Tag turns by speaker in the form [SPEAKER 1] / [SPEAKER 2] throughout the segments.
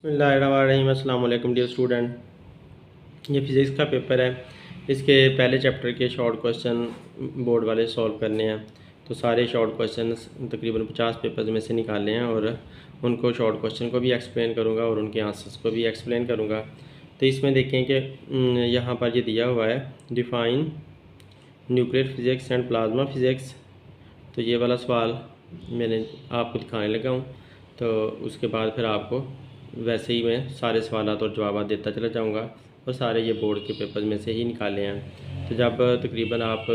[SPEAKER 1] बिस्मिल्लाहिर्रहमानिर्रहीम। अस्सलाम वालेकुम डियर स्टूडेंट, ये फ़िज़िक्स का पेपर है। इसके पहले चैप्टर के शॉर्ट क्वेश्चन बोर्ड वाले सॉल्व करने हैं। तो सारे शॉर्ट क्वेश्चन तकरीबन 50 पेपर्स में से निकाले हैं और उनको शॉर्ट क्वेश्चन को भी एक्सप्लेन करूँगा और उनके आंसर्स को भी एक्सप्लेन करूँगा। तो इसमें देखें कि यहाँ पर ये दिया हुआ है, define nuclear physics and plasma physics. तो ये वाला सवाल मैंने आपको दिखाने लगा हूँ। तो उसके बाद फिर आपको वैसे ही मैं सारे सवाल और जवाब देता चला जाऊँगा और सारे ये बोर्ड के पेपर में से ही निकाले हैं। तो जब तकरीबन आप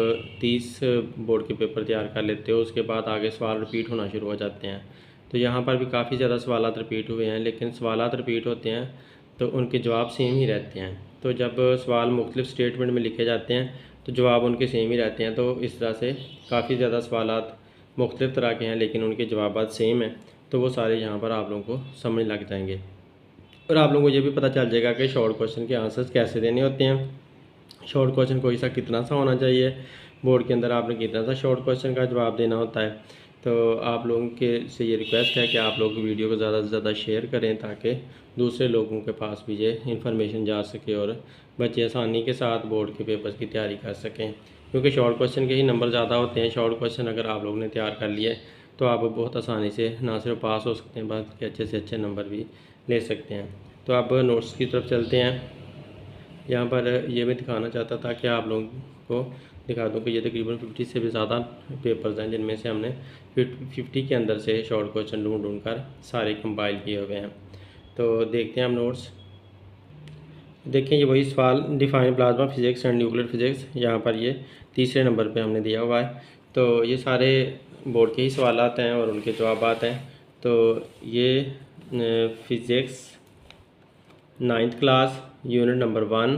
[SPEAKER 1] 30 बोर्ड के पेपर तैयार कर लेते हो, उसके बाद आगे सवाल रिपीट होना शुरू हो जाते हैं। तो यहाँ पर भी काफ़ी ज़्यादा सवाल रिपीट हुए हैं, लेकिन सवाल रिपीट होते हैं तो उनके जवाब सेम ही रहते हैं। तो जब सवाल मुख्तलिफ स्टेटमेंट में लिखे जाते हैं तो जवाब उनके सेम ही रहते हैं। तो इस तरह से काफ़ी ज़्यादा सवाल मुख्तलिफ तरह के हैं लेकिन उनके जवाब सेम हैं। तो वो सारे यहाँ पर आप लोगों को समझ लग जाएंगे और आप लोगों को ये भी पता चल जाएगा कि शॉर्ट क्वेश्चन के आंसर्स कैसे देने होते हैं। शॉर्ट क्वेश्चन कोई सा कितना सा होना चाहिए, बोर्ड के अंदर आपने कितना सा शॉर्ट क्वेश्चन का जवाब देना होता है। तो आप लोगों के से ये रिक्वेस्ट है कि आप लोग वीडियो को ज़्यादा से ज़्यादा शेयर करें ताकि दूसरे लोगों के पास भी ये इन्फॉर्मेशन जा सके और बच्चे आसानी के साथ बोर्ड के पेपर की तैयारी कर सकें। क्योंकि शॉर्ट क्वेश्चन के ही नंबर ज़्यादा होते हैं। शॉर्ट क्वेश्चन अगर आप लोगों ने तैयार कर लिए तो आप बहुत आसानी से ना सिर्फ पास हो सकते हैं बल्कि अच्छे से अच्छे नंबर भी ले सकते हैं। तो अब नोट्स की तरफ चलते हैं। यहाँ पर ये मैं दिखाना चाहता था कि आप लोगों को दिखा दूँ कि ये तकरीबन 50 से भी ज़्यादा पेपर्स हैं जिनमें से हमने 50 के अंदर से शॉर्ट क्वेश्चन ढूंढ कर सारे कंपाइल किए हुए हैं। तो देखते हैं हम नोट्स। देखें ये वही सवाल, define plasma physics and nuclear physics. यहाँ पर ये तीसरे नंबर पे हमने दिया हुआ है। तो ये सारे बोर्ड के ही सवाल हैं और उनके जवाब हैं। तो ये physics 9th class unit number 1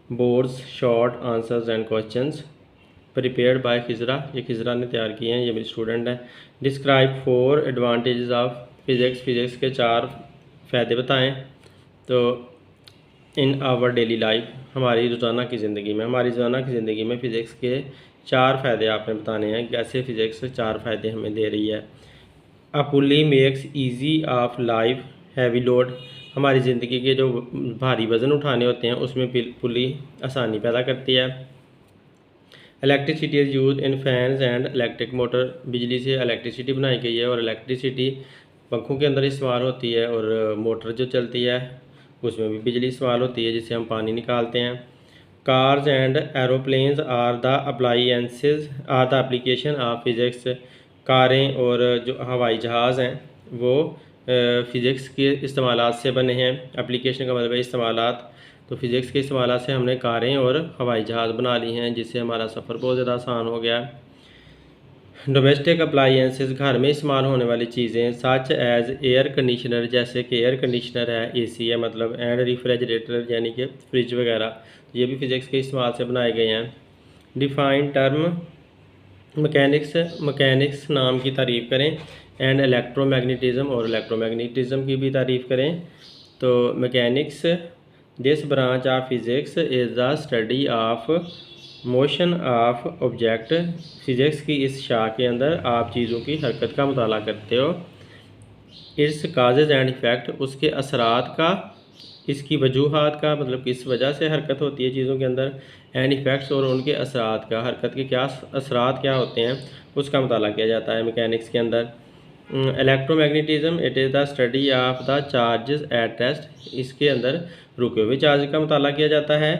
[SPEAKER 1] boards short answers and questions prepared by Khizra. ये खिजरा ने तैयार किए हैं, ये मेरी स्टूडेंट है। Describe 4 advantages of physics. Physics के 4 फ़ायदे बताएं। तो इन आवर डेली लाइफ, हमारी रोज़ाना की ज़िंदगी में फ़िज़िक्स के 4 फ़ायदे आपने बताने हैं। कैसे फ़िज़िक्स 4 फ़ायदे हमें दे रही है। A pulley makes easy of life heavy load, हमारी ज़िंदगी के जो भारी वज़न उठाने होते हैं उसमें पुली आसानी पैदा करती है। Electricity is use in fans and electric motor, बिजली से इलेक्ट्रिसिटी बनाई गई है और इलेक्ट्रिसिटी पंखों के अंदर इस्तेमाल होती है और मोटर जो चलती है उसमें भी बिजली इस्तेमाल होती है जिससे हम पानी निकालते हैं। Cars and aeroplanes are the application of physics, कारें और जो हवाई जहाज़ हैं वो फ़िज़िक्स के इस्तेमालात से बने हैं। एप्लीकेशन का मतलब है इस्तेमालात। तो फ़िज़िक्स के इस्तेमालात से हमने कारें और हवाई जहाज़ बना ली हैं जिससे हमारा सफ़र बहुत ज़्यादा आसान हो गया। डोमेस्टिक अप्लाइंसेस, घर में इस्तेमाल होने वाली चीज़ें, सच एज़ एयर कंडीशनर, जैसे कि एयर कंडीशनर है, एसी है मतलब, एंड रेफ्रिजरेटर यानी कि फ्रिज वगैरह, ये भी फ़िज़िक्स के इस्तेमाल से बनाए गए हैं। डिफ़ाइन टर्म मैकेनिक्स नाम की तारीफ़ करें। एंड इलेक्ट्रोमैग्नेटिज़म, और इलेक्ट्रोमैग्नेटिज़म की भी तारीफ़ करें। तो mechanics, this branch of physics is the study of motion of object, physics की इस शाख के अंदर आप चीज़ों की हरकत का मुताला करते हो। इट्स काजेज़ एंड इफ़ेक्ट, उसके असरात का, इसकी वजूहात का मतलब किस वजह से हरकत होती है चीज़ों के अंदर, एंड इफ़ेक्ट्स, और उनके असरात का, हरकत के क्या असरात क्या होते हैं उसका मुताला किया जाता है मैकेनिक्स के अंदर। Electromagnetism, it is the study of the charges at rest, इसके अंदर रुके हुए चार्ज का मुताला किया जाता है।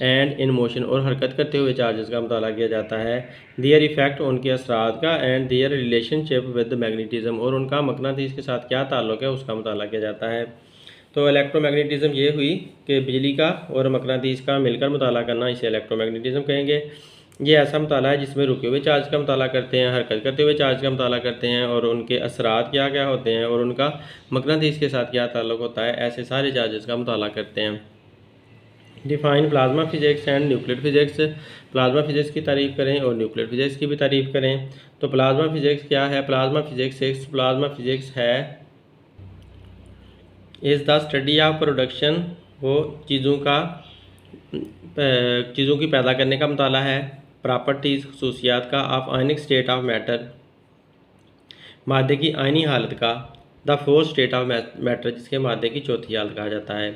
[SPEAKER 1] एंड इन मोशन, और हरकत करते हुए चार्जेस का मुताला किया जाता है। दियर इफ़ेक्ट, उनके असरात का। And their relationship with magnetism, और उनका मकनातीस के साथ क्या ताल्लुक़ है उसका मुताला किया जाता है। तो इलेक्ट्रोमैग्नेटिज़म ये हुई कि बिजली का और मकनातीस का मिलकर मुताला करना, इसे इलेक्ट्रोमैग्नेटिज़म कहेंगे। ये ऐसा मुताला है जिसमें रुके हुए चार्ज का मुताला करते हैं, हरकत करते हुए चार्ज का मुताला करते हैं और उनके असरात क्या क्या होते हैं और उनका मकनातीस के साथ क्या ताल्लुक़ होता है, ऐसे सारे चार्जेस का मुताला करते हैं। Define plasma physics and nuclear physics, plasma physics की तारीफ़ करें और न्यूक्लियर फिज़िक्स की भी तारीफ़ करें। तो प्लाज्मा फिज़िक्स क्या है? प्लाज्मा फिज़िक्स है is the study of production, वो चीज़ों की पैदा करने का मुताला है। प्रॉपर्टीज़, खसूसियात का, of ionic state of matter, मादे की आयनी हालत का। The fourth state of matter, जिसके मादे की चौथी हालत कहा जाता है।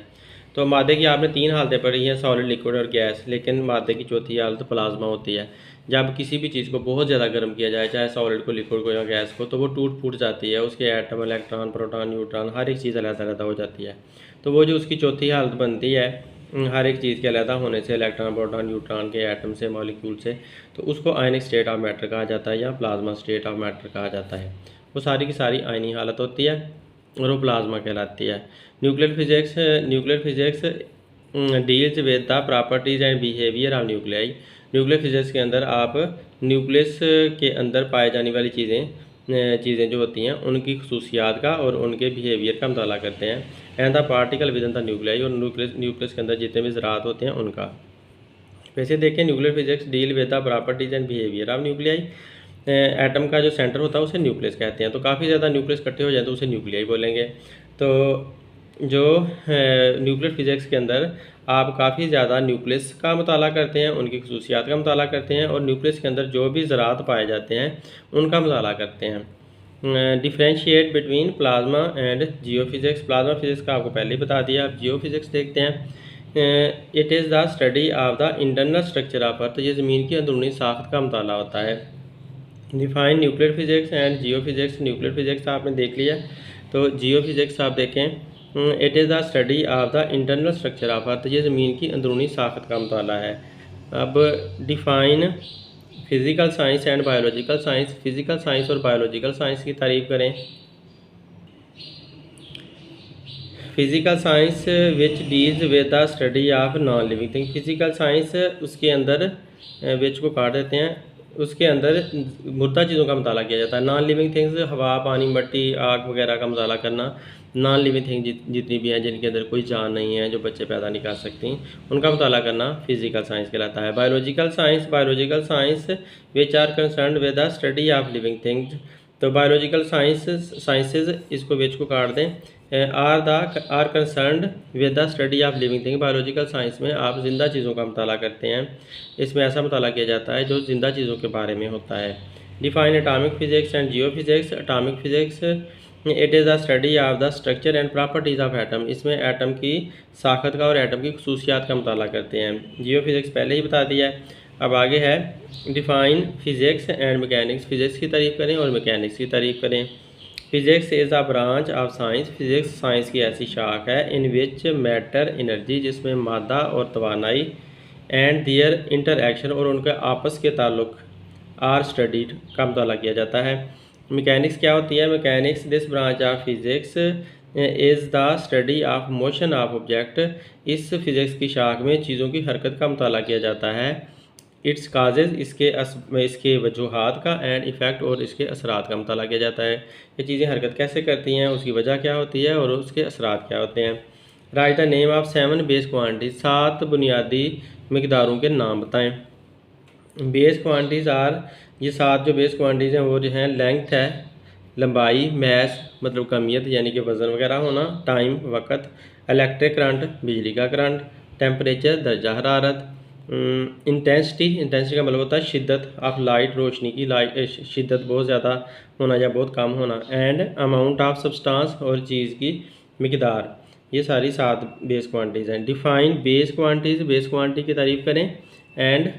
[SPEAKER 1] तो मादे की आपने 3 हालतें पढ़ी हैं, सॉलिड, लिक्विड और गैस, लेकिन मादे की चौथी हालत प्लाज्मा होती है। जब किसी भी चीज़ को बहुत ज़्यादा गर्म किया जाए, चाहे सॉलिड को, लिक्विड को या गैस को, तो वो टूट फूट जाती है, उसके एटम, इलेक्ट्रॉन, प्रोटॉन, न्यूट्रॉन, हर एक चीज़ अलग-अलग हो जाती है। तो वो जो उसकी चौथी हालत बनती है, हर एक चीज़ के अलग होने से, इलेक्ट्रॉन, प्रोटॉन, न्यूट्रॉन के एटम से, मॉलिक्यूल से, तो उसको आयनिक स्टेट ऑफ मैटर कहा जाता है या प्लाज्मा स्टेट ऑफ मैटर कहा जाता है। वो सारी की सारी आयनी हालत होती है और वो प्लाज्मा कहलाती है। Nuclear physics deals with the properties and behaviour of nuclei. Nuclear physics के अंदर आप न्यूक्लियस के अंदर पाए जाने वाली चीज़ें जो होती हैं उनकी खसूसियात का और उनके बिहेवियर का मुताला करते हैं। And the particle with in the nuclei, और न्यूक्लियस के अंदर जितने भी ज़रात होते हैं उनका। वैसे देखें, nuclear physics deal with the properties and behaviour of nuclei. Atom का जो सेंटर होता है उसे न्यूक्लियस कहते हैं। तो काफ़ी ज़्यादा न्यूक्लियस इकट्ठे हो जाए तो उसे न्यूक्लियाई बोलेंगे। तो जो न्यूक्लियर फिजिक्स के अंदर आप काफ़ी ज़्यादा न्यूक्लियस का मुताला करते हैं, उनकी खसूसियात का मुताला करते हैं, और न्यूक्लियस के अंदर जो भी ज़रात पाए जाते हैं उनका मुताला करते हैं। Differentiate between plasma and geophysics. Plasma physics का आपको पहले ही बता दिया। आप जियोफिज़िक्स देखते हैं। It is the study of the internal structure of earth. ये ज़मीन की अंदरूनी साख्त का मुताला होता है। Define nuclear physics and geophysics. Nuclear physics आपने देख लिया, तो जियोफिज़िक्स आप देखें, it is the study of the internal structure of earth. ये ज़मीन की अंदरूनी साख्त का मुताला है। अब define physical science and biological science. Physical science और बायोलॉजिकल साइंस की तारीफ़ करें। Physical science which deals with the study of non living thing. Physical science उसके अंदर विच को काट देते हैं, उसके अंदर मुर्दा चीज़ों का मुताला किया जाता है। नॉन लिविंग थिंग्स हवा, पानी, मिट्टी, आग वगैरह का मुताला करना। नॉन लिविंग थिंग जितनी भी हैं जिनके अंदर कोई जान नहीं है, जो बच्चे पैदा नहीं कर सकती, उनका मुताला करना फिज़िकल साइंस कहलाता है। Biological science which are concern with the study of living things. तो बायोलॉजिकल साइंसेज, इसको विच को काट दें, are concerned with the study of living thing. Biological science में आप ज़िंदा चीज़ों का मुताला करते हैं। इसमें ऐसा मुताला किया जाता है जो ज़िंदा चीज़ों के बारे में होता है। Define atomic physics and geophysics. Atomic physics, it is the study of the structure and properties of atom. इसमें एटम की साख्त का और एटम की खसूसियात का मुताला करते हैं। जियोफिज़िक्स पहले ही बता दिया है। अब आगे है define physics and mechanics. Physics की तारीफ़ करें और मैकेनिक्स की तारीफ़ करें। Physics is a branch of science. Physics science की ऐसी शाख है इन विच मैटर एनर्जी, जिसमें मादा और तवानाई, एंड दियर इंटरएक्शन, और उनके आपस के ताल्लुक, आर स्टडीड का मुताला किया जाता है। मैकेनिक्स क्या होती है? Mechanics, this branch of physics is the study of motion of object. इस फिज़िक्स की शाख में चीज़ों की हरकत का मुताला किया जाता है। इट्स काजेज़, इसके वजूहात का, एंड इफ़ेक्ट, और इसके असरात का मुताला किया जाता है। ये चीज़ें हरकत कैसे करती हैं, उसकी वजह क्या होती है और उसके असरात क्या होते हैं। Write the name of 7 base quantities. 7 बुनियादी मिकदारों के नाम बताएं। बेस क्वांटिटीज़ आर, ये 7 जो बेस क्वांटिटीज़ हैं वो जो हैं, लेंथ है, लंबाई, मैस मतलब कमियत यानी कि वज़न वगैरह होना, टाइम वक़्त, इलेक्ट्रिक करंट बिजली का करंट, टेम्परेचर दर्जा हरारत, इंटेंसिटी का मतलब होता है शिद्दत ऑफ लाइट, रोशनी की शिद्दत बहुत ज़्यादा होना या बहुत कम होना, एंड अमाउंट ऑफ सब्सटेंस, और चीज़ की मिकदार। ये सारी 7 बेस क्वांटिटीज़ हैं। Define base quantities. Base quantity की तारीफ़ करें एंड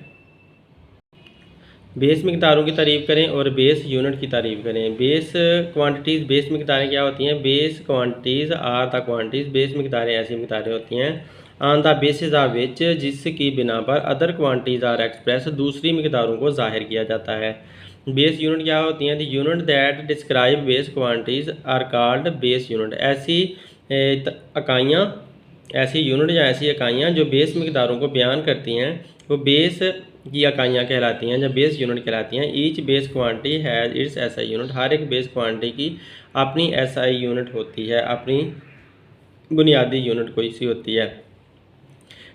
[SPEAKER 1] बेस मिकदारों की तारीफ़ करें और बेस यूनिट की तारीफ़ करें। बेस क्वांटिटीज़, बेस मिकदारें क्या होती हैं? Base quantities are the quantities. Base मिकदारें ऐसी मिकदारें होती हैं on the basis of which, जिसकी बिना पर अदर क्वांटिटीज़ आर एक्सप्रेस, दूसरी मिकदारों को जाहिर किया जाता है। बेस यूनिट क्या होती हैं? The unit that describe base quantities are called base unit. ऐसी इकाइयाँ, ऐसी यूनिट या ऐसी इकाइयाँ जो बेस मिकदारों को बयान करती हैं वो बेस की इकाइयाँ कहलाती हैं, जब बेस यूनिट कहलाती हैं। Each base quantity has its SI unit. हर एक बेस क्वांटिटी की अपनी एसआई यूनिट होती है, अपनी बुनियादी यूनिट कोई सी होती है।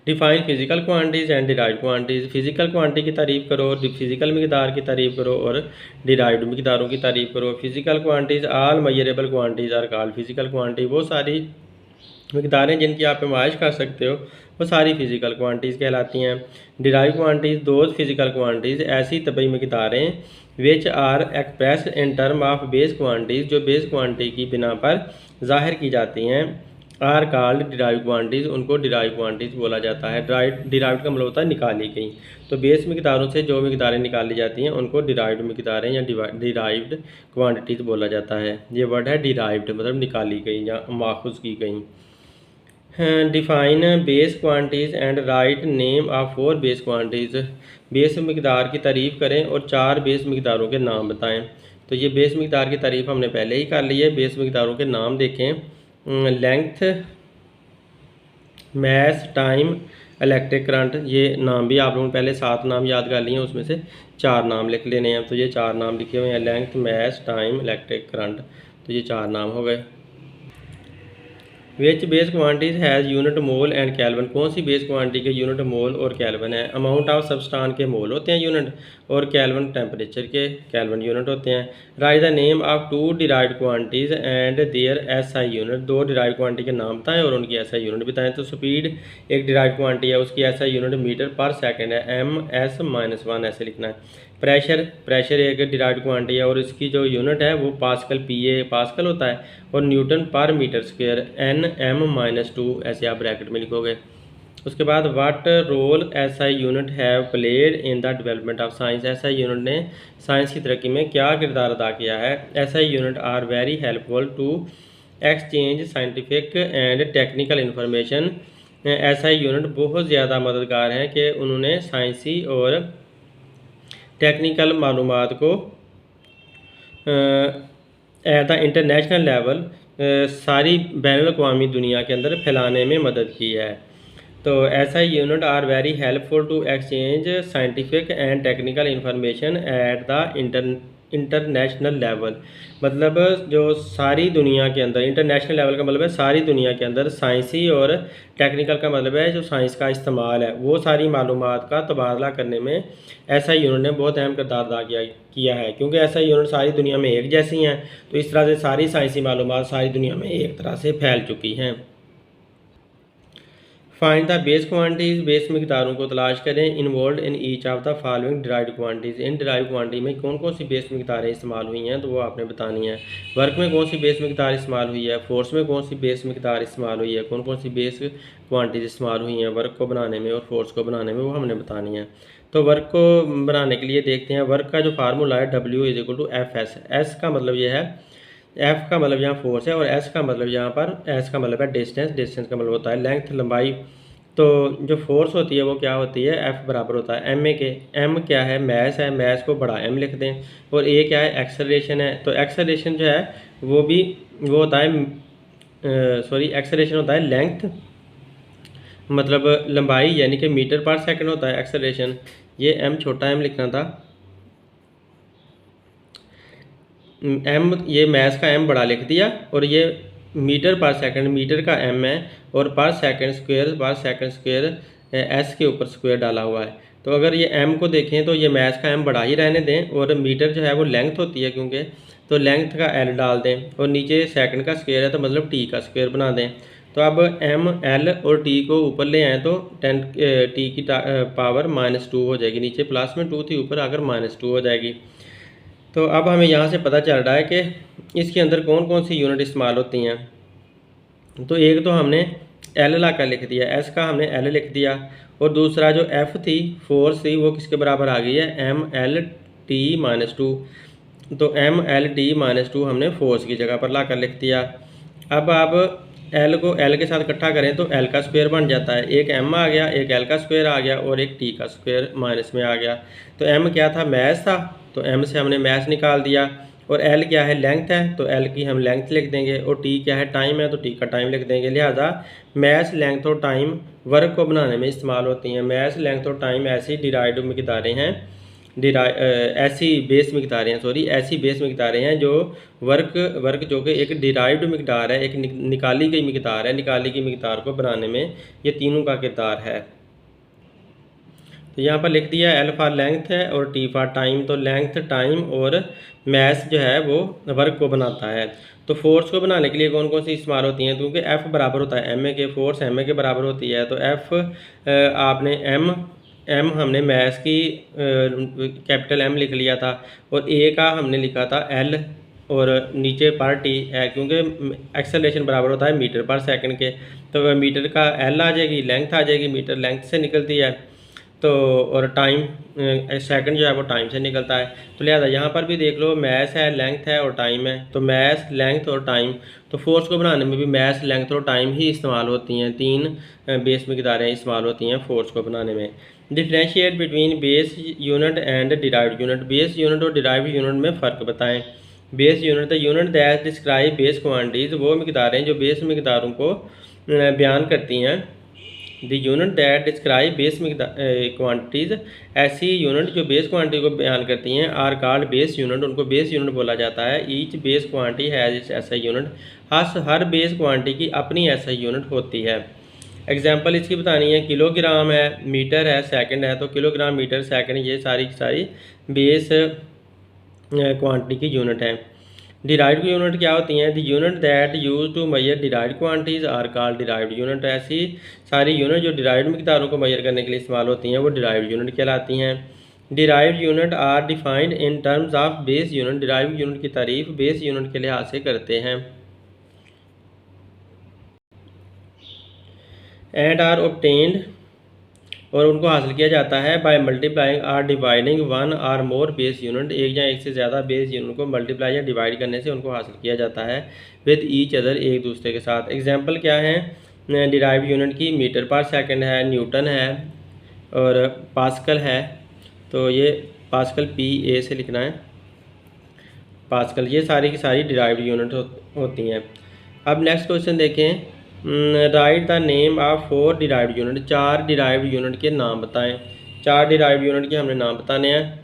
[SPEAKER 1] Define physical quantities and derived quantities. Physical quantity की तारीफ़ करो, फिजिकल मिकदार की तारीफ़ करो और डिराइव्ड मिकदारों की तारीफ़ करो। Physical quantities, all measurable quantities are called physical quantity. वो सारी मकदारें जिनकी आप आजमाइश कर सकते हो वो सारी फ़िज़िकल क्वांटिटीज़ कहलाती हैं। Derive quantities those physical quantities ऐसी तबई मकदारें which are express in term of base quantities जो बेस क्वांटिटी की बिना पर ज़ाहिर की जाती हैं आर कॉल्ड डिराइव क्वांटिटीज़ उनको डिराइव क्वांटिटीज़ बोला जाता है। डिराइव का मतलब होता है निकाली गई। तो बेस मकदारों से जो मकदारें निकाली जाती हैं उनको डिराइव्ड मकदारें या डिराइव्ड क्वांटिटीज़ बोला जाता है। ये वर्ड है डिराइव्ड मतलब निकाली गई या माखुज़ की गई। Define base quantities and write name of 4 base quantities. Base मकदार की तारीफ़ करें और 4 बेस मकदारों के नाम बताएं। तो ये बेस मकदार की तारीफ़ हमने पहले ही कर ली है। बेस मकदारों के नाम देखें, length, mass, time, electric current. ये नाम भी आप लोगों ने पहले 7 नाम याद कर लिए हैं, उसमें से 4 नाम लिख लेने हैं। तो ये 4 नाम लिखे हुए हैं, length, mass, time, electric current. तो ये 4 नाम हो गए। Which base quantities has unit mole and kelvin. कौन सी बेस क्वांटिटी के यूनिट मोल और कैल्विन है। अमाउंट ऑफ सबस्टांस के मोल होते हैं यूनिट और कैल्विन टेम्परेचर के कैल्विन यूनिट होते हैं। Write the name of 2 derived quantities and their SI unit. 2 derived quantity के नाम बताएं और उनकी एसआई यूनिट बताएं। तो स्पीड एक डिराइव्ड क्वांटिटी है, उसकी एसआई यूनिट मीटर पर सेकेंड है, ms-1 ऐसे लिखना है। प्रेशर एक डिराइव्ड क्वांटिटी है और इसकी जो यूनिट है वो पास्कल पास्कल होता है और न्यूटन पर मीटर स्क्वायर Nm-2 ऐसे आप ब्रैकेट में लिखोगे। उसके बाद what role SI unit have played in the development of science. SI unit ने साइंस की तरक्की में क्या किरदार अदा किया है। SI unit are very helpful to exchange scientific and technical information. SI unit बहुत ज़्यादा मददगार हैं कि उन्होंने साइंसी और टेक्निकल मालूमात को एट द इंटरनेशनल लेवल सारी बैनुल-अक़वामी दुनिया के अंदर फैलाने में मदद की है। तो SI unit are very helpful to exchange scientific and technical information at the international level. मतलब जो सारी दुनिया के अंदर, इंटरनेशनल लेवल का मतलब है सारी दुनिया के अंदर, साइंसी और टेक्निकल का मतलब है जो साइंस का इस्तेमाल है, वो सारी मालूमात का तबादला करने में एसआई यूनिट ने बहुत अहम किरदार अदा किया है। क्योंकि एसआई यूनिट सारी दुनिया में एक जैसी हैं, तो इस तरह से सारी साइंसी मालूमात सारी दुनिया में एक तरह से फैल चुकी हैं। Find the base quantities. Base मकदारों को तलाश करें। Involve in each of the following derived quantities. इन डिराइव्ड क्वांटिटी में कौन कौन सी बेस मकदारें इस्तेमाल हुई हैं तो वो आपने बतानी है। वर्क में कौन सी बेस मकदार इस्तेमाल हुई है, फोर्स में कौन सी बेस मकदार इस्तेमाल हुई है, कौन कौन सी बेस क्वांटिटीज़ इस्तेमाल हुई हैं वर्क को बनाने में और फोर्स को बनाने में, वो हमने बतानी है। तो वर्क को बनाने के लिए देखते हैं। वर्क का जो फार्मूला है W=FS। एस का मतलब ये है, एफ का मतलब यहाँ फोर्स है और एस का मतलब यहाँ पर, एस का मतलब है डिस्टेंस का मतलब होता है लेंथ, लंबाई। तो जो फोर्स होती है वो क्या होती है, एफ बराबर होता है एम ए के। एम क्या है, मैस है, मैस को बड़ा एम लिख दें। और ए क्या है, एक्सेलरेशन है। तो एक्सेलरेशन जो है वो भी वो होता है एक्सेलरेशन होता है लेंथ, मतलब लंबाई, यानी कि मीटर पर सेकंड होता है एक्सेलरेशन। ये एम छोटा एम लिखना था, एम ये मैस का एम बड़ा लिख दिया और ये मीटर पर सेकंड, मीटर का एम है और पर सेकंड स्क्वायर एस के ऊपर स्क्वायर डाला हुआ है। तो अगर ये एम को देखें तो ये मैस का एम बड़ा ही रहने दें और मीटर जो है वो लेंथ होती है क्योंकि, तो लेंथ का एल डाल दें और नीचे सेकंड का स्क्वायर है तो मतलब टी का स्क्वायर बना दें। तो अब एम एल और टी को ऊपर ले आएँ तो टी की पावर -2 हो जाएगी, नीचे प्लस में 2 थी, ऊपर आकर -2 हो जाएगी। तो अब हमें यहाँ से पता चल रहा है कि इसके अंदर कौन कौन सी यूनिट इस्तेमाल होती हैं। तो एक तो हमने एल ला कर लिख दिया, एस का हमने एल लिख दिया, और दूसरा जो एफ थी, फोर्स थी, वो किसके बराबर आ गई है, एम एल टी -2। तो एम एल टी -2 हमने फोर्स की जगह पर ला कर लिख दिया। अब आप एल को एल के साथ इकट्ठा करें तो एल का स्क्वायर बन जाता है, एक एम आ गया, एक एल का स्क्वायर आ गया और एक टी का स्क्वायर माइनस में आ गया। तो एम क्या था, मैस था, तो एम से हमने मैस निकाल दिया। और एल क्या है, लेंथ है, तो एल की हम लेंथ लिख देंगे। और टी क्या है, टाइम है, तो टी का टाइम लिख देंगे। लिहाजा मैस, लेंथ और टाइम वर्क को बनाने में इस्तेमाल होती हैं। मैस, लेंथ और टाइम ऐसी डिराइव्ड मकदारें हैं, ऐसी बेस मकदारें हैं जो वर्क जो कि एक डिराइव्ड मकदार है, एक निकाली गई मकदार है, निकाली गई मकदार को बनाने में ये तीनों का किरदार है। तो यहाँ पर लिख दिया एल फॉर लेंथ है और टी फॉर टाइम। तो लेंथ, टाइम और मैथ जो है वो वर्क को बनाता है। तो फोर्स को बनाने के लिए कौन कौन सी इस्तेमाल होती हैं, क्योंकि एफ बराबर होता है एम ए के, फोर्स एम ए के बराबर होती है। तो एफ आपने एम हमने मैथ की कैपिटल एम लिख लिया था और ए का हमने लिखा था एल और नीचे पर टी है, क्योंकि एक्सेलरेशन बराबर होता है मीटर पर सेकंड के। तो मीटर का एल आ जाएगी, लेंथ आ जाएगी, मीटर लेंथ से निकलती है। तो और टाइम सेकंड जो है वो टाइम से निकलता है। तो लिहाजा यहाँ पर भी देख लो, मैथ है, लेंथ है और टाइम है। तो मैथ, लेंथ और टाइम। तो फोर्स को बनाने में भी मैथ, लेंथ और टाइम ही इस्तेमाल होती हैं। तीन बेस मिकदारें इस्तेमाल होती हैं फोर्स को बनाने में। Differentiate between base unit and derived unit. Base unit और डिराइव्ड यूनिट में फ़र्क बताएं। Base unit, the unit that describe base quantities, वो मिकदारें जो बेस मिकदारों को बयान करती हैं। The unit that describe base quantities, ऐसी यूनिट जो बेस क्वांटिटी को बयान करती हैं, आर कॉल्ड बेस यूनिट, उनको बेस यूनिट बोला जाता है। Each base quantity has its SI unit, हर बेस क्वांटिटी की अपनी एसआई यूनिट होती है। एग्जांपल इसकी बतानी है, किलोग्राम है, मीटर है, सेकंड है। तो किलोग्राम, मीटर, सेकंड ये सारी की सारी बेस क्वांटिटी की यूनिट है। डिराइव्ड यूनिट क्या होती हैं? The unit that use to measure derived quantities are called derived unit. ऐसी सारी यूनिट जो डिराइव्ड मिकदारों को मेजर करने के लिए इस्तेमाल होती हैं वो डिराइव्ड यूनिट कहलाती हैं। Derived unit are defined in terms of base unit. Derived unit की तारीफ बेस यूनिट के लिहाज से करते हैं। एंड आर ऑब्टेन्ड, और उनको हासिल किया जाता है by multiplying or dividing one or more base unit. एक या एक से ज़्यादा बेस यूनिट को मल्टीप्लाई या डिवाइड करने से उनको हासिल किया जाता है विद ईच अदर, एक दूसरे के साथ। एग्जांपल क्या है डिराइव्ड यूनिट की? मीटर पर सेकंड है, न्यूटन है और पास्कल है। तो ये पास्कल पी ए से लिखना है, पास्कल। ये सारी की सारी डिराइव्ड यूनिट होती हैं। अब नेक्स्ट क्वेश्चन देखें, right the name of 4 derived unit. 4 derived unit के नाम बताएं। 4 डिराइव्ड यूनिट के हमने नाम बताने हैं।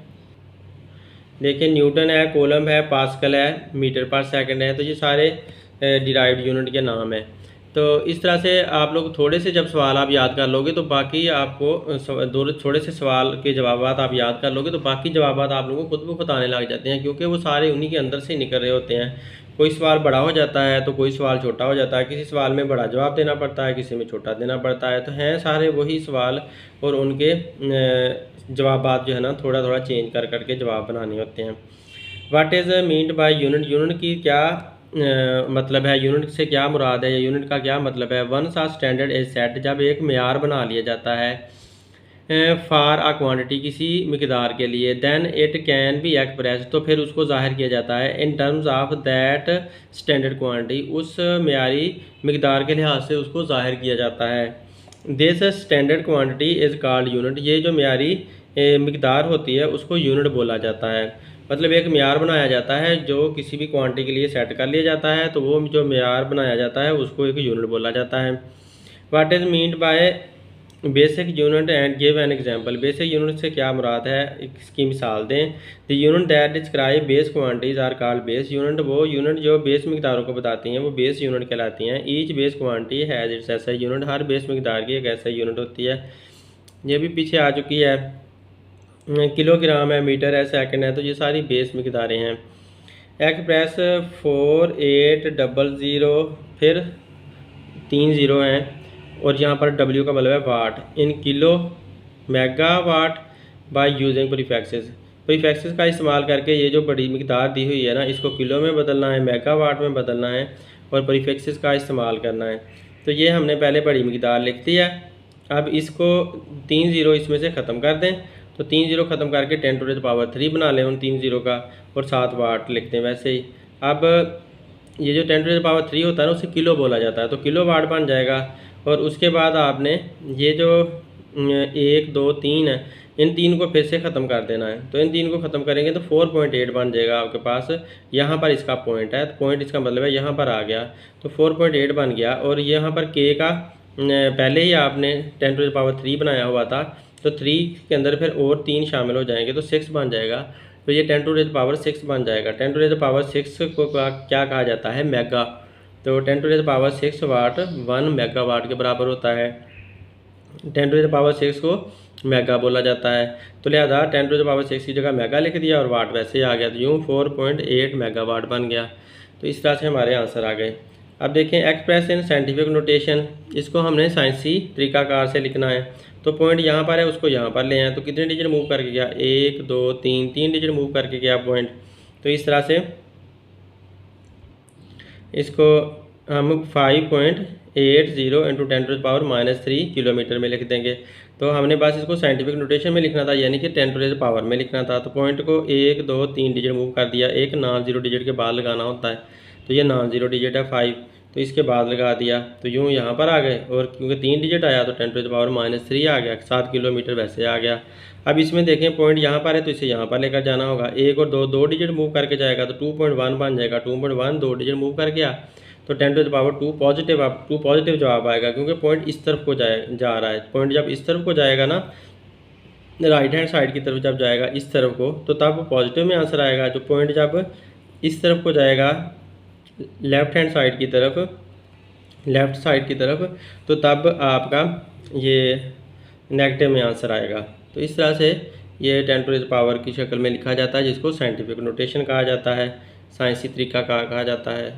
[SPEAKER 1] देखिए, न्यूटन है, कोलम है, पास्कल है, मीटर पर सेकंड है। तो ये सारे डिराइव्ड यूनिट के नाम हैं। तो इस तरह से आप लोग थोड़े से जब सवाल आप याद कर लोगे तो बाकी आपको थोड़े से सवाल के जवाब आप याद कर लोगे तो बाकी जवाब आप लोगों को खुद ब खुद आने लग जाते हैं, क्योंकि वो सारे उन्हीं के अंदर से निकल रहे होते हैं। कोई सवाल बड़ा हो जाता है तो कोई सवाल छोटा हो जाता है, किसी सवाल में बड़ा जवाब देना पड़ता है, किसी में छोटा देना पड़ता है। तो हैं सारे वही सवाल और उनके जवाब जो है ना थोड़ा थोड़ा चेंज कर करके जवाब बनाने होते हैं। What is meant by unit? Unit की क्या मतलब है? यूनिट से क्या मुराद है या यूनिट का क्या मतलब है? Once a standard is set, जब एक मेयार बना लिया जाता है फॉर आ क्वांटिटी, किसी मिकदार के लिए, then it can be express, तो फिर उसको जाहिर किया जाता है in terms of that standard quantity, उस मेयारी मिकदार के लिहाज से उसको जाहिर किया जाता है। This standard quantity is called unit. ये जो मेयारी मिकदार होती है उसको यूनिट बोला जाता है। मतलब एक मेयार बनाया जाता है जो किसी भी क्वांटिटी के लिए सेट कर लिया जाता है, तो वो जो मेयार बनाया जाता है उसको एक यूनिट बोला जाता है। What is meant by basic unit and give an example. Basic unit से क्या मुराद है, इसकी मिसाल दें। The unit that describe base quantities are called base unit. वो यूनिट जो बेस मिकदारों को बताती हैं वो बेस यूनिट कहलाती हैं। Each base quantity has its SI unit. हर बेस मिकदार की एक एसआई यूनिट होती है। ये भी पीछे आ चुकी है। किलोग्राम है, मीटर है, सेकंड है। तो ये सारी बेस मिकदारें हैं। एक्सप्रेस 4800, फिर 3 ज़ीरो हैं और यहाँ पर W का मतलब है watt, in kilo mega watt by using prefixes. Prefixes का इस्तेमाल करके ये जो बड़ी मिकदार दी हुई है ना, इसको किलो में बदलना है, मेगा वाट में बदलना है और प्रीफिक्सेस का इस्तेमाल करना है। तो ये हमने पहले बड़ी मिकदार लिख दी है। अब इसको 3 ज़ीरो इसमें से ख़त्म कर दें। तो 3 ज़ीरो ख़त्म करके 10⁻³ बना लें उन 3 ज़ीरो का और 7 वाट लिखते हैं वैसे ही। अब ये जो 10⁻³ होता है ना उसे किलो बोला जाता है, तो किलो वाट बन जाएगा। और उसके बाद आपने ये जो 1 2 3 है, इन 3 को फिर से ख़त्म कर देना है। तो इन 3 को ख़त्म करेंगे तो 4.8 बन जाएगा आपके पास। यहाँ पर इसका पॉइंट है, तो पॉइंट इसका मतलब है यहाँ पर आ गया, तो 4.8 बन गया। और यहाँ पर के का पहले ही आपने 10⁻³ बनाया हुआ था, तो 3 के अंदर फिर और 3 शामिल हो जाएंगे तो 6 बन जाएगा। तो ये 10⁻6 बन जाएगा। 10⁻6 को क्या कहा जाता है? मेगा। तो 10⁻6 वाट 1 मेगावाट के बराबर होता है। 10⁻6 को मेगा बोला जाता है। तो लिहाजा 10⁻6 की जगह मेगा लिख दिया और वाट वैसे आ गया, तो यूँ 4.8 मेगावाट बन गया। तो इस तरह से हमारे आंसर आ गए। अब देखें एक्सप्रेस इन साइंटिफिक नोटेशन, इसको हमने साइंसी तरीकाकार से लिखना है। तो पॉइंट यहाँ पर है, उसको यहाँ पर ले आए, तो कितने डिजिट मूव करके गया, 1 2 3 3 डिजिट मूव करके गया पॉइंट। तो इस तरह से इसको हम 5.80 इंटू 10⁻³ किलोमीटर में लिख देंगे। तो हमने बस इसको साइंटिफिक नोटेशन में लिखना था, यानी कि 10⁻⁴ में लिखना था। तो पॉइंट को 1 2 3 डिजिट मूव कर दिया, एक नॉन जीरो डिजिट के बाद लगाना होता है, तो ये नॉन जीरो डिजिट है 5, तो इसके बाद लगा दिया, तो यूँ यहाँ पर आ गए। और क्योंकि 3 डिजिट आया तो 10⁻³ आ गया, 7 किलोमीटर वैसे आ गया। अब इसमें देखें पॉइंट यहाँ पर है, तो इसे यहाँ पर लेकर जाना होगा। 1 और 2 2 डिजिट मूव करके जाएगा, तो 2.1 बन जाएगा। 2.1 2 डिजिट मूव कर गया, तो 10⁻² पॉजिटिव, अब 2 पॉजिटिव जवाब आएगा, क्योंकि पॉइंट इस तरफ को जा रहा है। पॉइंट जब इस तरफ को जाएगा ना, राइट हैंड साइड की तरफ जब जाएगा इस तरफ को, तो तब पॉजिटिव में आंसर आएगा। जो पॉइंट जब इस तरफ को जाएगा लेफ्ट हैंड साइड की तरफ, लेफ़्ट साइड की तरफ, तो तब आपका ये नेगेटिव में आंसर आएगा। तो इस तरह से ये 10⁻⁴ की शक्ल में लिखा जाता है, जिसको साइंटिफिक नोटेशन कहा जाता है, साइंसी तरीका कहा जाता है।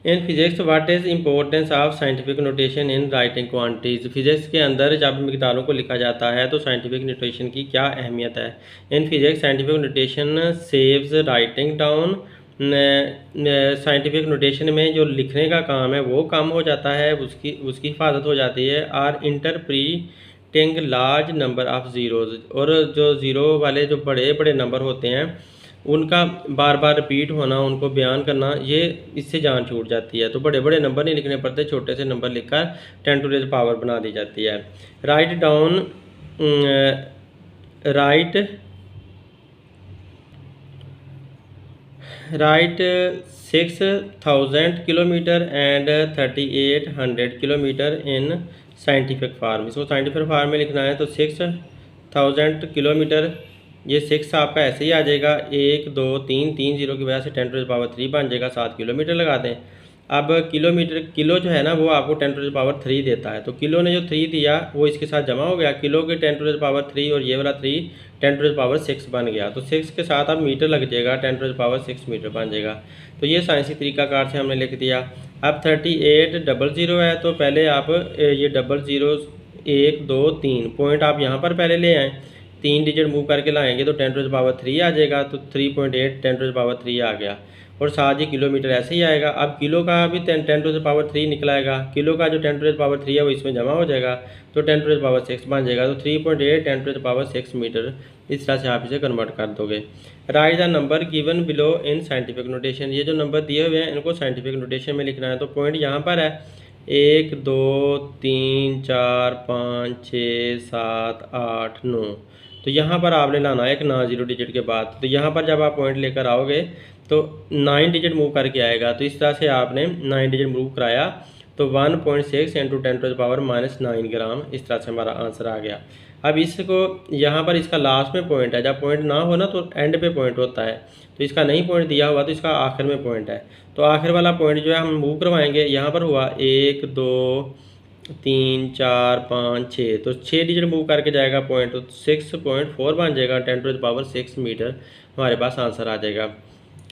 [SPEAKER 1] In physics what is importance of scientific notation in writing quantities, physics के अंदर जब मिकदारों को लिखा जाता है तो साइंटिफिक नोटेशन की क्या अहमियत है। In physics scientific notation saves writing down, scientific notation में जो लिखने का काम है वो कम हो जाता है, उसकी हिफाजत हो जाती है। और इंटरप्रीटिंग लार्ज नंबर ऑफ़ ज़ीरोज़, और जो ज़ीरो वाले जो बड़े बड़े नंबर होते हैं उनका बार बार रिपीट होना, उनको बयान करना, ये इससे जान छूट जाती है। तो बड़े बड़े नंबर नहीं लिखने पड़ते, छोटे से नंबर लिखकर 10⁻⁴ बना दी जाती है। Write down write 6000 kilometre and 3800 kilometre in scientific form, इसको साइंटिफिक फार्म में लिखना है। तो 6000 किलोमीटर, ये 6 आपका ऐसे ही आ जाएगा, 1 2 3 3 जीरो की वजह से 10⁻³ बन जाएगा, 7 किलोमीटर लगा दें। अब किलोमीटर, किलो जो है ना वो आपको 10⁻³ देता है, तो किलो ने जो 3 दिया वो इसके साथ जमा हो गया, किलो के 10⁻³ और ये वाला 3 10⁻6 बन गया। तो 6 के साथ अब मीटर लग जाएगा, 10⁻6 मीटर बन जाएगा। तो ये साइंसी तरीकाकार से हमने लिख दिया। अब 3800 है, तो पहले आप ये 00 1 2 3 पॉइंट आप यहाँ पर पहले ले आएँ, 3 डिजिट मूव करके लाएंगे तो 10⁻³ आ जाएगा, तो 3.8 10⁻³ आ गया। और साथ ही किलोमीटर ऐसे ही आएगा। अब किलो का भी 10⁻³ निकलाएगा, किलो का जो 10⁻³ है वो इसमें जमा हो जाएगा, तो 10⁻6 बन जाएगा। तो 3.8 10⁻6 मीटर, इस तरह से आप इसे कन्वर्ट कर दोगे। Right the number given below in scientific notation, ये जो नंबर दिए हुए हैं इनको साइंटिफिक नोटेशन में लिखना है। तो पॉइंट यहाँ पर है 1 2 3 4 5 6 7 8 9, तो यहाँ पर आपने लाना है एक नॉन जीरो डिजिट के बाद। तो यहाँ पर जब आप पॉइंट लेकर आओगे तो 9 डिजिट मूव करके आएगा, तो इस तरह से आपने 9 डिजिट मूव कराया, तो 1.6 इंटू 10⁻⁹ ग्राम, इस तरह से हमारा आंसर आ गया। अब इसको यहाँ पर इसका लास्ट में पॉइंट है, जब पॉइंट ना हो ना तो एंड पे पॉइंट होता है, तो इसका नहीं पॉइंट दिया हुआ तो इसका आखिर में पॉइंट है। तो आखिर वाला पॉइंट जो है हम मूव करवाएंगे, यहाँ पर हुआ 1 2 3 4 5 6, तो 6 डिजिट मूव करके जाएगा पॉइंट, तो 6.4 बन जाएगा, 10⁻6 मीटर हमारे पास आंसर आ जाएगा।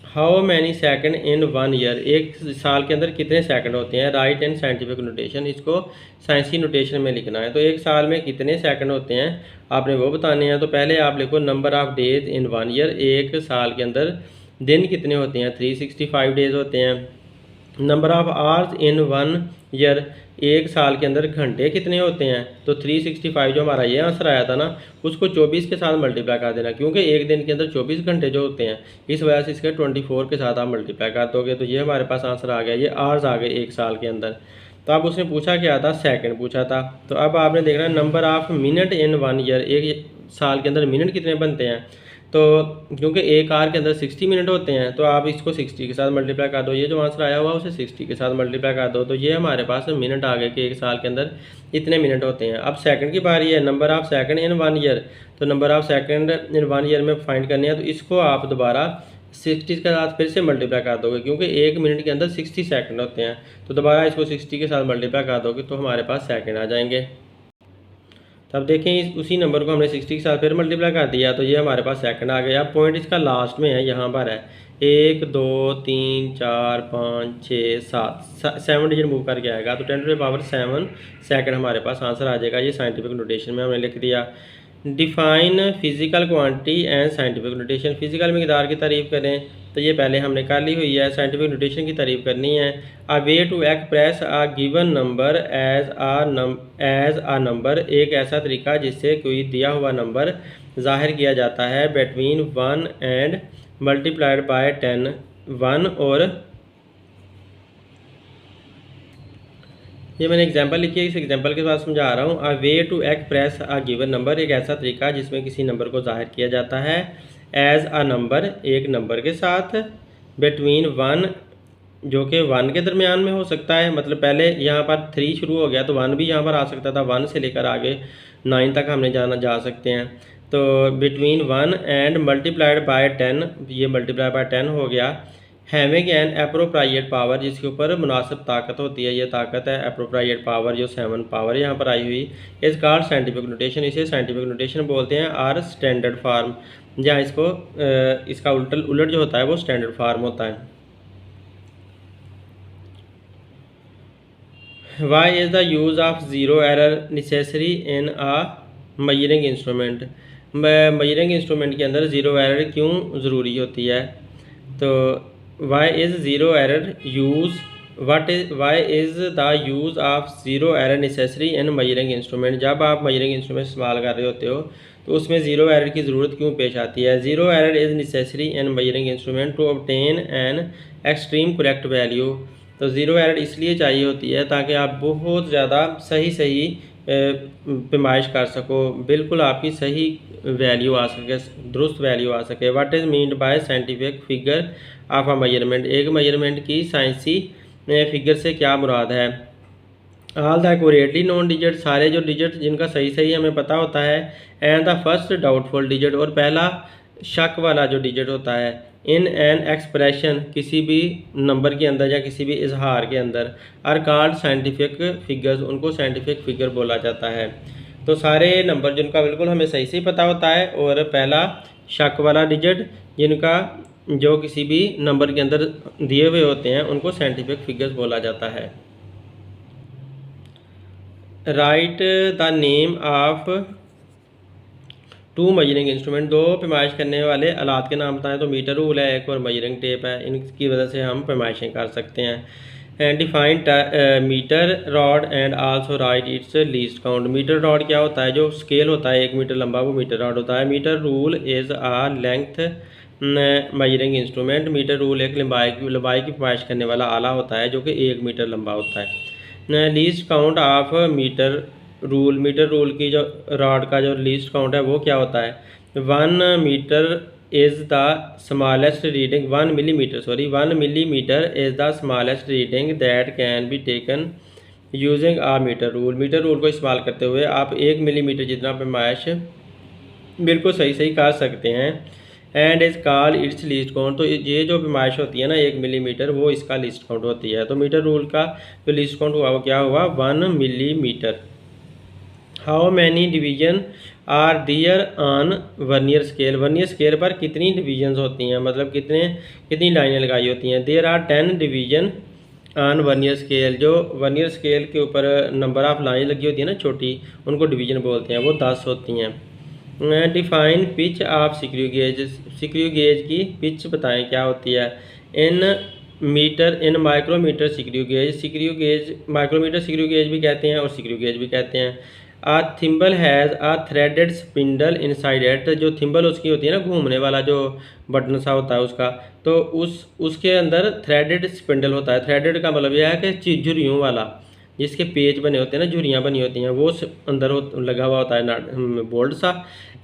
[SPEAKER 1] How many second in 1 year, एक साल के अंदर कितने सेकंड होते हैं। राइट इन साइंटिफिक नोटेशन, इसको साइंसी नोटेशन में लिखना है। तो एक साल में कितने सेकंड होते हैं आपने वो बताने हैं। तो पहले आप लिखो number of days in 1 year, एक साल के अंदर दिन कितने होते हैं, 365 डेज होते हैं। Number of hours in 1 year, एक साल के अंदर घंटे कितने होते हैं। तो 365 जो हमारा ये आंसर आया था ना, उसको 24 के साथ मल्टीप्लाई कर देना, क्योंकि एक दिन के अंदर 24 घंटे जो होते हैं, इस वजह से इसके 24 के साथ आप मल्टीप्लाई कर दोगे, तो ये हमारे पास आंसर आ गया। ये आवर्स आ गए एक साल के अंदर। तो अब उसने पूछा क्या था, सेकंड पूछा था। तो अब आपने देखना number of minute in 1 year, एक साल के अंदर मिनट कितने बनते हैं। तो क्योंकि एक आवर के अंदर 60 मिनट होते हैं, तो आप इसको 60 के साथ मल्टीप्लाई कर दो, ये जो आंसर आया हुआ उसे 60 के साथ मल्टीप्लाई कर दो, तो ये हमारे पास मिनट आ गए कि एक साल के अंदर इतने मिनट होते हैं। अब सेकंड की बारी है, number of second in 1 year, तो number of second in 1 year में फाइंड करने हैं, तो इसको आप दोबारा 60 के साथ फिर से मल्टीप्लाई कर दोगे, क्योंकि एक मिनट के अंदर 60 सेकंड होते हैं, तो दोबारा इसको 60 के साथ मल्टीप्लाई कर दोगे तो हमारे पास सेकंड आ जाएंगे। तो अब देखें उसी नंबर को हमने 60 के साथ फिर मल्टीप्लाई कर दिया तो ये हमारे पास सेकंड आ गया। पॉइंट इसका लास्ट में है, यहाँ पर है 1 2 3 4 5 6 7 7 डिजिट मूव करके आएगा तो 10⁻7 सेकंड हमारे पास आंसर आ जाएगा। ये साइंटिफिक नोटेशन में हमने लिख दिया। Define physical quantity and scientific notation, physical मिकदार की तारीफ़ करें तो ये पहले हमने कर ली हुई है। साइंटिफिक नोटेशन की तारीफ़ करनी है। A way to express a given number as a number, एक ऐसा तरीका जिससे कोई दिया हुआ नंबर ज़ाहिर किया जाता है बिटवीन 1 एंड मल्टीप्लाइड बाय 10, 1 और ये मैंने एग्जांपल लिखी है, इस एग्जांपल के साथ समझा रहा हूँ। A way to express a given number, एक ऐसा तरीका जिसमें किसी नंबर को ज़ाहिर किया जाता है एज अ नंबर, एक नंबर के साथ, बिटवीन 1 जो कि 1 के दरमियान में हो सकता है। मतलब पहले यहाँ पर 3 शुरू हो गया तो 1 भी यहाँ पर आ सकता था, 1 से लेकर आगे 9 तक हमने जा सकते हैं। तो बिटवीन 1 एंड मल्टीप्लाइड बाय 10, ये मल्टीप्लाई बाय 10 हो गया। हैविंग एन एप्रोप्राइएट पावर, जिसके ऊपर मुनासिब ताकत होती है, ये ताकत है एप्रोप्राइएट पावर, जो 7 पावर यहाँ पर आई हुई इस कॉल्ड साइंटिफिक नोटेशन, इसे साइंटिफिक नोटेशन बोलते हैं। आर स्टैंडर्ड फार्म, जहाँ इसको इसका उलट जो होता है वो स्टैंडर्ड फार्म होता है। Why is the use of zero error necessary in a measuring instrument, measuring instrument के अंदर ज़ीरो एरर क्यों ज़रूरी होती है। तो why is zero error use why is the use of zero error necessary in measuring instrument, जब आप measuring instrument इस्तेमाल कर रहे होते हो तो उसमें ज़ीरो एरर की ज़रूरत क्यों पेश आती है। Zero error is necessary in measuring instrument to obtain an extreme correct value, तो ज़ीरो एरर इसलिए चाहिए होती है ताकि आप बहुत ज़्यादा सही पैमाइश कर सको, बिल्कुल आपकी सही वैल्यू आ सके, दुरुस्त वैल्यू आ सके। What is meant bye scientific figure of a measurement, एक मेजरमेंट की साइंसी फिगर से क्या मुराद है। All the accurately known digit, सारे जो डिजिट जिनका सही हमें पता होता है। And the first doubtful digit, और पहला शक वाला जो डिजिट होता है। इन एन एक्सप्रेशन, किसी भी नंबर के अंदर या किसी भी इजहार के अंदर। आर कॉल्ड साइंटिफिक फिगर्स, उनको साइंटिफिक फिगर बोला जाता है। तो सारे नंबर जिनका बिल्कुल हमें सही से पता होता है, और पहला शक वाला डिजिट जिनका जो किसी भी नंबर के अंदर दिए हुए होते हैं, उनको साइंटिफिक फिगर्स बोला जाता है। Write the name of two measuring instrument, दो पैमाइश करने वाले आलात के नाम बताएं। तो मीटर रूल है एक, और मेजरिंग टेप है, इनकी वजह से हम पैमाइशें कर सकते हैं। Define metre rod and also write its least count, metre rod क्या होता है, जो स्केल होता है 1 मीटर लंबा वो मीटर रॉड होता है। Metre rule is a length measuring instrument, metre rule एक लंबाई की पैमाइश करने वाला आला होता है जो कि 1 मीटर लंबा होता है। Least count of metre rule, metre rule की जो रॉड का जो लीस्ट काउंट है वो क्या होता है। 1 metre is the smallest reading, 1 millimetre is the smallest reading that can be taken using a metre rule, metre rule को इस्तेमाल करते हुए आप 1 मिलीमीटर जितना पैमाइश बिल्कुल सही कर सकते हैं। And is called its least count, तो ये जो पैमाइश होती है ना 1 मिलीमीटर, वो इसका लीस्ट काउंट होती है। तो मीटर रूल का जो लीस्ट काउंट हुआ वो क्या हुआ, 1 millimetre. How many division are there on vernier scale, vernier scale पर कितनी डिवीजन्स होती हैं, मतलब कितनी लाइनें लगाई होती हैं। There are 10 division on vernier scale, जो वर्नियर स्केल के ऊपर नंबर ऑफ लाइन लगी होती है ना छोटी, उनको डिवीजन बोलते हैं, वो 10 होती हैं। Define pitch of screw gauge, screw gauge की पिच बताएं क्या होती है। इन micrometer screw gauge micrometer screw gauge भी कहते हैं और सिक्रू गेज भी कहते हैं। A thimble has a threaded spindle inside it, जो थिम्बल उसकी होती है ना घूमने वाला जो बटन सा होता है उसका, तो उसके अंदर थ्रेडेड स्पिंडल होता है। थ्रेडेड का मतलब यह है कि झुर्रियों वाला, जिसके पेज बने होते हैं ना, झुर्रियाँ बनी होती हैं, वो अंदर लगा हुआ होता है बोल्ट सा।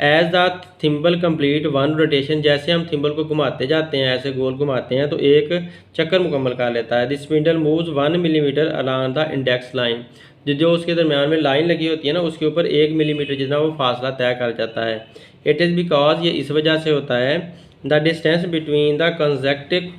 [SPEAKER 1] As the thimble complete 1 rotation, जैसे हम थिम्बल को घुमाते जाते हैं, ऐसे गोल घुमाते हैं तो एक चक्कर मुकम्मल कर लेता है। The spindle moves 1 millimetre along the index line, जो उसके दरमियान में लाइन लगी होती है ना, उसके ऊपर 1 मिलीमीटर जितना वो फासला तय कर जाता है। इट इज़ बिकॉज, ये इस वजह से होता है, the distance between the consecutive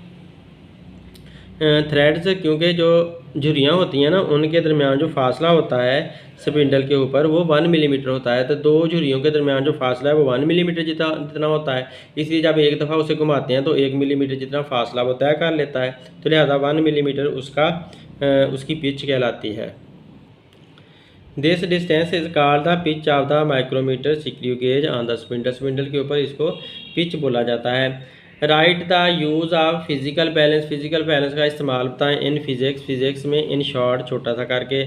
[SPEAKER 1] threads, क्योंकि जो झुर्रियाँ होती हैं ना उनके दरमियान जो फासला होता है स्पिंडल के ऊपर वो 1 मिलीमीटर होता है। तो दो झुर्रियों के दरमियान जो फासला है वो 1 मिलीमीटर जितना होता है। इसलिए जब एक दफ़ा उसे घुमाते हैं तो 1 मिलीमीटर जितना फासला वो तय कर लेता है। तो लिहाजा 1 मिलीमीटर उसकी पिच कहलाती है। This distance is called the pitch of the micrometer screw gauge on the spindle. Spindle के ऊपर इसको पिच बोला जाता है। Write the use of physical balance. Physical balance का इस्तेमाल बताएं इन फिजिक्स। फिजिक्स में इन शॉर्ट छोटा सा करके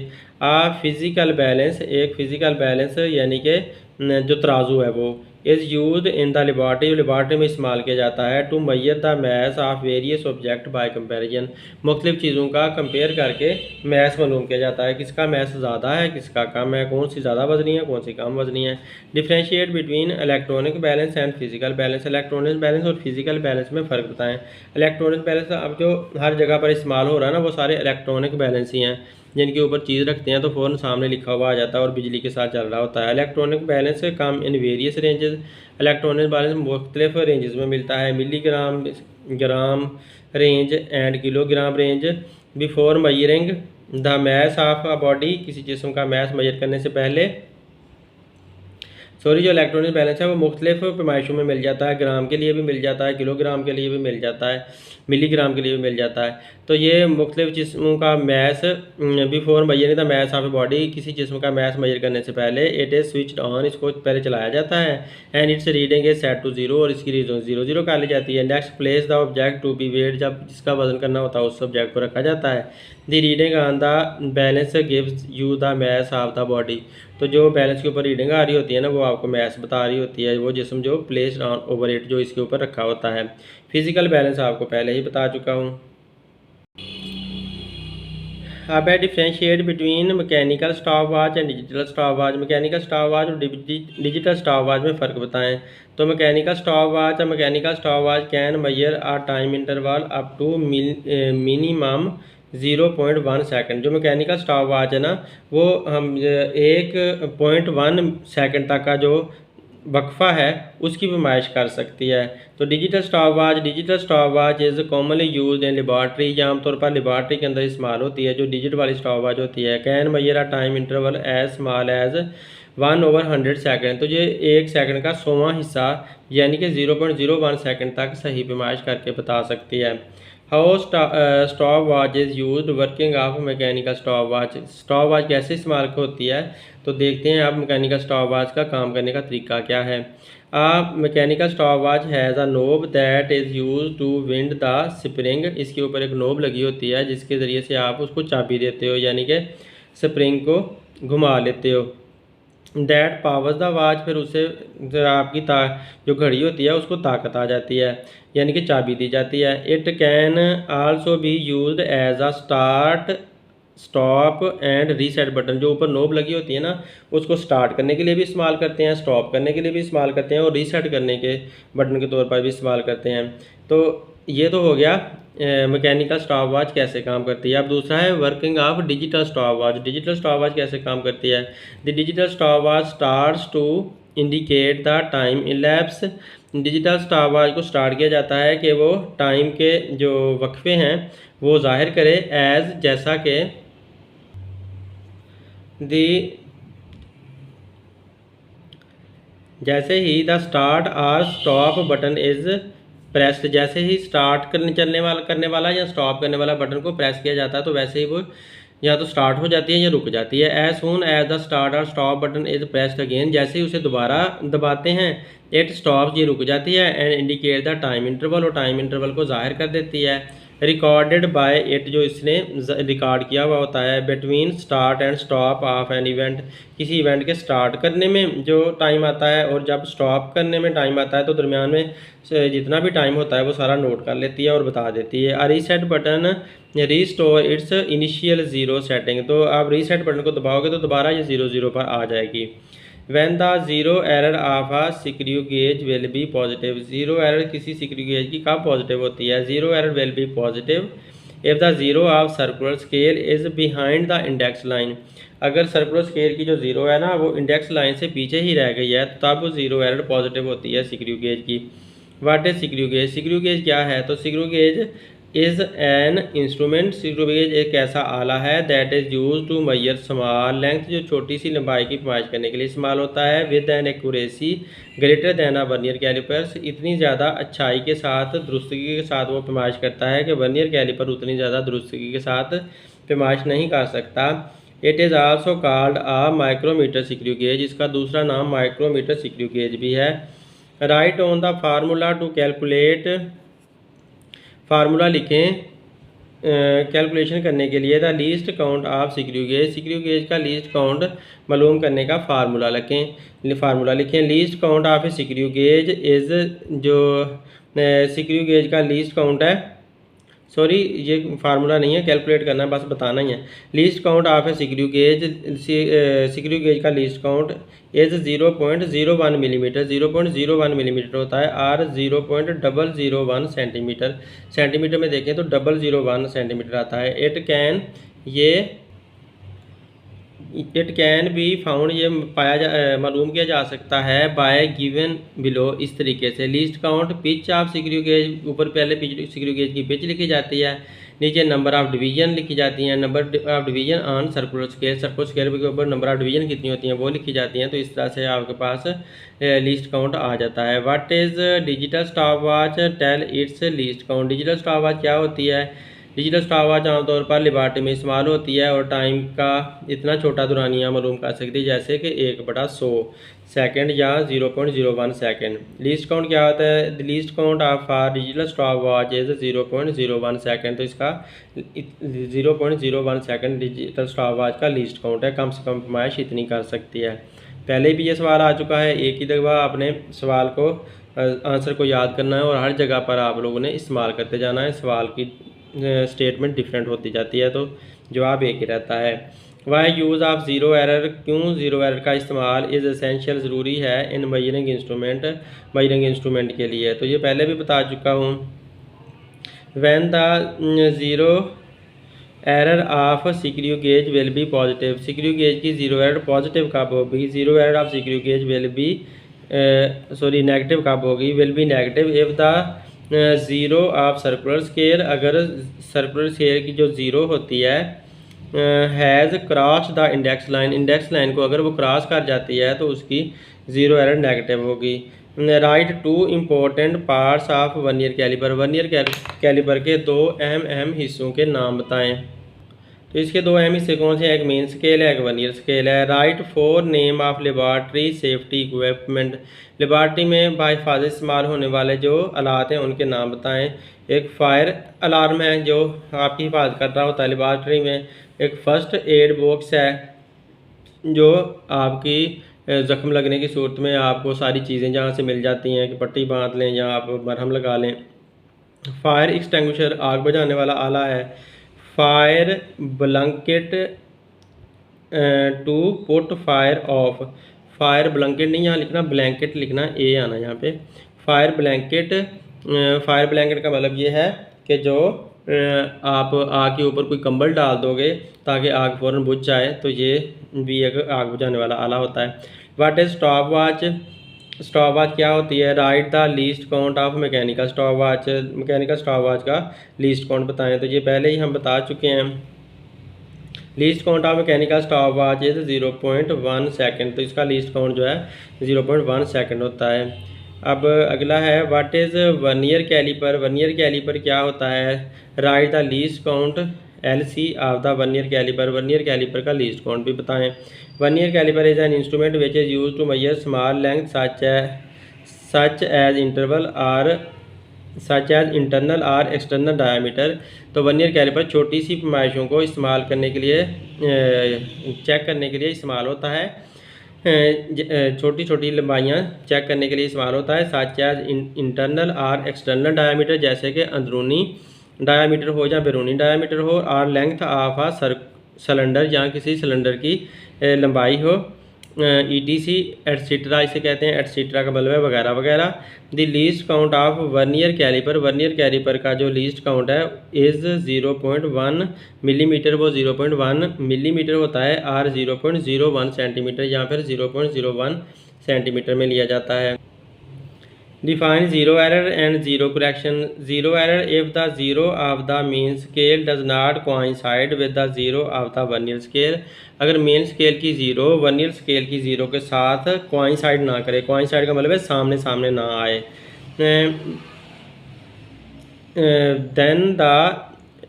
[SPEAKER 1] फिजिकल बैलेंस, एक फिजिकल बैलेंस यानी कि जो तराजू है वो is use in the laboratory. Laboratory में इस्तेमाल किया जाता है to measure the mass of various object by comparison. मुख्तलिफ चीज़ों का कंपेयर करके मैस मालूम किया जाता है, किसका मैस ज़्यादा है किसका कम है, कौन सी ज़्यादा वजनी है कौन सी कम वजनी है। Differentiate between electronic balance and physical balance. Electronic balance और फिजिकल बैलेंस में फ़र्क बताएं। इलेक्ट्रॉनिक बैलेंस अब जो हर जगह पर इस्तेमाल हो रहा है ना वो सारे इलेक्ट्रॉनिक बैलेंस ही हैं, जिनके ऊपर चीज़ रखते हैं तो फ़ौरन सामने लिखा हुआ आ जाता है और बिजली के साथ चल रहा होता है। Electronic balance come in various ranges. Electronic balance मुख्तलिफ रेंजेस में मिलता है, milligram, gram range and kilogram range. Before मयरिंग the mass of a body, किसी जिस्म का मैस मेजर करने से पहले जो इलेक्ट्रॉनिक बैलेंस है वो मुख्तलिफ पैमाइशों में मिल जाता है। ग्राम के लिए भी मिल जाता है, किलोग्राम के लिए भी मिल जाता है, मिलीग्राम के लिए भी मिल जाता है। तो ये मुख्तलिफ जिस्मों का mass before measuring the mass of a body, किसी जिस्म का मैस मेजर करने से पहले इट इज़ स्विच्ड ऑन, इसको पहले चलाया जाता है। And its reading is set to 0 और इसकी रीडिंग 0 कर ली जाती है। Next place the object to be weight, जब जिसका वजन करना होता है उस ऑब्जेक्ट को रखा जाता है। The reading on the balance gives you the mass of the body. तो जो बैलेंस के ऊपर रीडिंग आ रही होती है ना वो आपको मैस बता रही होती है, वो जिस्म जो प्लेस्ड ऑन ओवर इट, जो इसके ऊपर रखा होता है। फिजिकल बैलेंस आपको पहले ही बता चुका हूँ। अब है differentiate between mechanical stopwatch and digital stopwatch. Mechanical stopwatch और डिजिटल स्टॉप वॉच में फ़र्क बताएं। तो mechanical stopwatch can measure a time interval up to minimum 0.1 second. जो मैकेनिकल स्टॉप वॉच है ना वो हम 1.1 सेकंड तक का जो वक्फा है उसकी पैमाइश कर सकती है। तो digital stopwatch is commonly use in laboratory, या आमतौर पर लेबॉर्ट्री के अंदर इस्तेमाल होती है। जो डिजिटल वाली स्टॉप वॉच होती है can measure a time interval as small as 1/100 second. तो ये 1 सेकंड का 100वां हिस्सा यानी कि 0.01 सेकंड तक सही पैमाइश करके बता सकती है। How stop watch is use working of mechanical stop watch. Stop watch कैसे इस्तेमाल होती है तो देखते हैं आप मैकेनिकल स्टॉप वॉच का काम करने का तरीका क्या है। Mechanical stopwatch has a knob that is use to wind the spring. इसके ऊपर एक नोब लगी होती है जिसके ज़रिए से आप उसको चाबी देते हो, यानी कि स्प्रिंग को घुमा लेते हो। दैट पावर्स द वॉच, फिर उससे आपकी जो घड़ी होती है उसको ताकत आ जाती है, यानी कि चाबी दी जाती है। It can also be used as a start, stop and reset button. जो ऊपर नोब लगी होती है ना उसको स्टार्ट करने के लिए भी इस्तेमाल करते हैं, स्टॉप करने के लिए भी इस्तेमाल करते हैं और रीसेट करने के बटन के तौर पर भी इस्तेमाल करते हैं। तो ये तो हो गया मैकेनिकल स्टॉप वॉच कैसे काम करती है। अब दूसरा है working of digital stopwatch. Digital stopwatch कैसे काम करती है। The digital stopwatch starts to indicate the time elapse. Digital stopwatch को स्टार्ट किया जाता है कि वो टाइम के जो वक्फे हैं वो जाहिर करे एज, जैसा कि जैसे ही द स्टार्ट और स्टॉप बटन इज़ प्रेस्ड। जैसे ही स्टार्ट करने वाला या स्टॉप करने वाला बटन को प्रेस किया जाता है तो वैसे ही वो या तो स्टार्ट हो जाती है या रुक जाती है। As soon as the start और stop button is pressed again, जैसे ही उसे दोबारा दबाते हैं इट स्टॉप, ये रुक जाती है। And indicate the time interval, और टाइम इंटरवल को जाहिर कर देती है। रिकॉर्डेड बाय इट, जो इसने रिकॉर्ड किया हुआ होता है। Between start and stop of an event, किसी इवेंट के स्टार्ट करने में जो टाइम आता है और जब स्टॉप करने में टाइम आता है तो दरमियान में जितना भी टाइम होता है वो सारा नोट कर लेती है और बता देती है। Reset button restore it's initial 0 setting. तो आप रीसेट बटन को दबाओगे तो दोबारा ये 0 पर आ जाएगी। When the zero error of a screw gauge will be positive, zero error किसी screw gauge की कब पॉजिटिव होती है। zero error will be positive if the zero of circular scale is behind the index line। अगर circular scale की जो zero है ना वो इंडेक्स लाइन से पीछे ही रह गई है तब ज़ीरो एरर पॉजिटिव होती है स्क्रू गेज की। What is screw gauge. Screw gauge क्या है तो screw gauge is an instrument, screw gauge एक ऐसा आला है that is use to measure small length, जो छोटी सी लंबाई की पैमाइश करने के लिए इस्तेमाल होता है। With an accuracy greater than a vernier callipers, इतनी ज़्यादा अच्छाई के साथ, दुरुस्तगी के साथ वो पैमाइश करता है कि वर्नियर कैलिपर उतनी ज़्यादा दुरुस्तगी के साथ पैमाइश नहीं कर सकता। It is also called a micrometer screw gauge, इसका दूसरा नाम माइक्रोमीटर स्क्रू गेज भी है। Write on the formula to calculate, formula लिखें कैलकुलेशन करने के लिए the least count of screw gauge का लीस्ट काउंट मालूम करने का फार्मूला लिखें। Least count of a screw gauge is, जो स्क्रू गेज का लीस्ट काउंट है, सॉरी ये फार्मूला नहीं है, कैलकुलेट करना है, बस बताना ही है। Least count of a screw gauge का least count is 0.01 millimetre, 0.01 millimetre होता है। और 0.001 सेंटीमीटर में देखें तो 001 सेंटीमीटर आता है। इट कैन बी फाउंड, ये मालूम किया जा सकता है बाय गिवन बिलो, इस तरीके से। Least count pitch of screw gauge, ऊपर पहले स्क्रू गेज की पिच लिखी जाती है, नीचे नंबर ऑफ डिवीजन लिखी जाती हैं, number of division on circular scale के ऊपर नंबर ऑफ डिवीजन कितनी होती हैं वो लिखी जाती हैं। तो इस तरह से आपके पास लीस्ट काउंट आ जाता है। What is digital stopwatch, tell its least count. Digital stopwatch क्या होती है? डिजिटल स्टॉप वॉच आमतौर पर लेबॉरेटरी में इस्तेमाल होती है और टाइम का इतना छोटा दुरानिया मालूम कर सकती है जैसे कि 1/100 सेकंड या 0.01 सेकंड। लीस्ट काउंट क्या होता है? Least count of our digital stopwatch is 0.01 second. तो इसका 0.01 सेकंड डिजिटल स्टॉप वॉच का लीस्ट काउंट है, कम से कम पैमाइश इतनी कर सकती है। पहले भी ये सवाल आ चुका है, एक ही दफ़ा आपने सवाल को आंसर को याद करना है और हर जगह पर आप लोगों ने इस्तेमाल करते जाना है। सवाल की स्टेटमेंट डिफरेंट होती जाती है तो जवाब एक ही रहता है। Why use of zero error, क्यों ज़ीरो एरर का इस्तेमाल इज़ एसेंशियल, ज़रूरी है इन मेजरिंग इंस्ट्रूमेंट के लिए। तो ये पहले भी बता चुका हूँ। When the zero error of screw gauge will be positive, screw gauge की ज़ीरो एरर पॉजिटिव कब होगी? Zero error of screw gauge will be negative कब होगी? Will be negative if the zero of circular scale, अगर circular scale की जो zero होती है has cross the index line को अगर वो क्रॉस कर जाती है तो उसकी ज़ीरो एरर नेगेटिव होगी। Write two important parts of vernier caliper के दो अहम हिस्सों के नाम बताएं। तो इसके दो अहम हिस्से कौन से हैं? एक मेन स्केल है, एक वर्नियर स्केल है। Right 4 name of laboratory safety equipment, laboratory में बाहिफाज़त इस्तेमाल होने वाले जो आलात हैं उनके नाम बताएं। एक फायर अलार्म है जो आपकी हिफाजत कर रहा होता है लेबॉर्ट्री में। एक फर्स्ट एड बॉक्स है जो आपकी ज़ख्म लगने की सूरत में आपको सारी चीज़ें जहाँ से मिल जाती हैं कि पट्टी बांध लें या आप मरहम लगा लें। फायर एक्सटिंग्विशर आग बुझाने वाला आला है। Fire blanket to put fire off, fire blanket नहीं यहाँ लिखना, ब्लैंकेट लिखना, ए आना यहाँ पे। फायर ब्लैंकेट का मतलब ये है कि जो आप आग के ऊपर कोई कंबल डाल दोगे ताकि आग फ़ौरन बुझ जाए, तो ये भी एक आग बुझाने वाला आला होता है। What is stop watch, stop watch क्या होती है? Write the least count of mechanical stopwatch का लीस्ट काउंट बताएं। तो ये पहले ही हम बता चुके हैं। Least count of mechanical stopwatch is 0.1 second. तो इसका लीस्ट काउंट जो है 0.1 सेकंड होता है। अब अगला है व्हाट इज़ वर्नियर कैलिपर क्या होता है? Write the least count LC of the vernier caliper का लीस्ट काउंट भी बताएं। Vernier caliper is an instrument which is use to measure small length such as internal और एक्सटर्नल डायामीटर। तो vernier calliper छोटी सी पैमाइशों को इस्तेमाल करने के लिए चेक करने के लिए इस्तेमाल होता है, छोटी छोटी लंबाइयाँ चेक करने के लिए इस्तेमाल होता है। सच एज इंटरनल और एक्सटर्नल डायामीटर, जैसे कि अंदरूनी डायामीटर हो या बैरूनी डायामीटर हो, और लेंथ ऑफ आ सिलेंडर या किसी सिलेंडर की लंबाई हो, ETC एटसीट्रा इसे कहते हैं, एटसीट्रा का मतलब है वगैरह वगैरह। The least count of vernier caliper का जो लीस्ट काउंट है इज़ 0.1 मिलीमीटर, वो 0.1 मिलीमीटर होता है, और 0.01 सेंटीमीटर या फिर 0.01 सेंटीमीटर में लिया जाता है। Define zero error and zero correction. Zero error if the zero of the mean scale does not coincide with the zero of the vernier scale. अगर मेन स्केल की ज़ीरो वर्नियर स्केल की zero के साथ coincide ना करे, coincide का मतलब है सामने सामने ना आए, then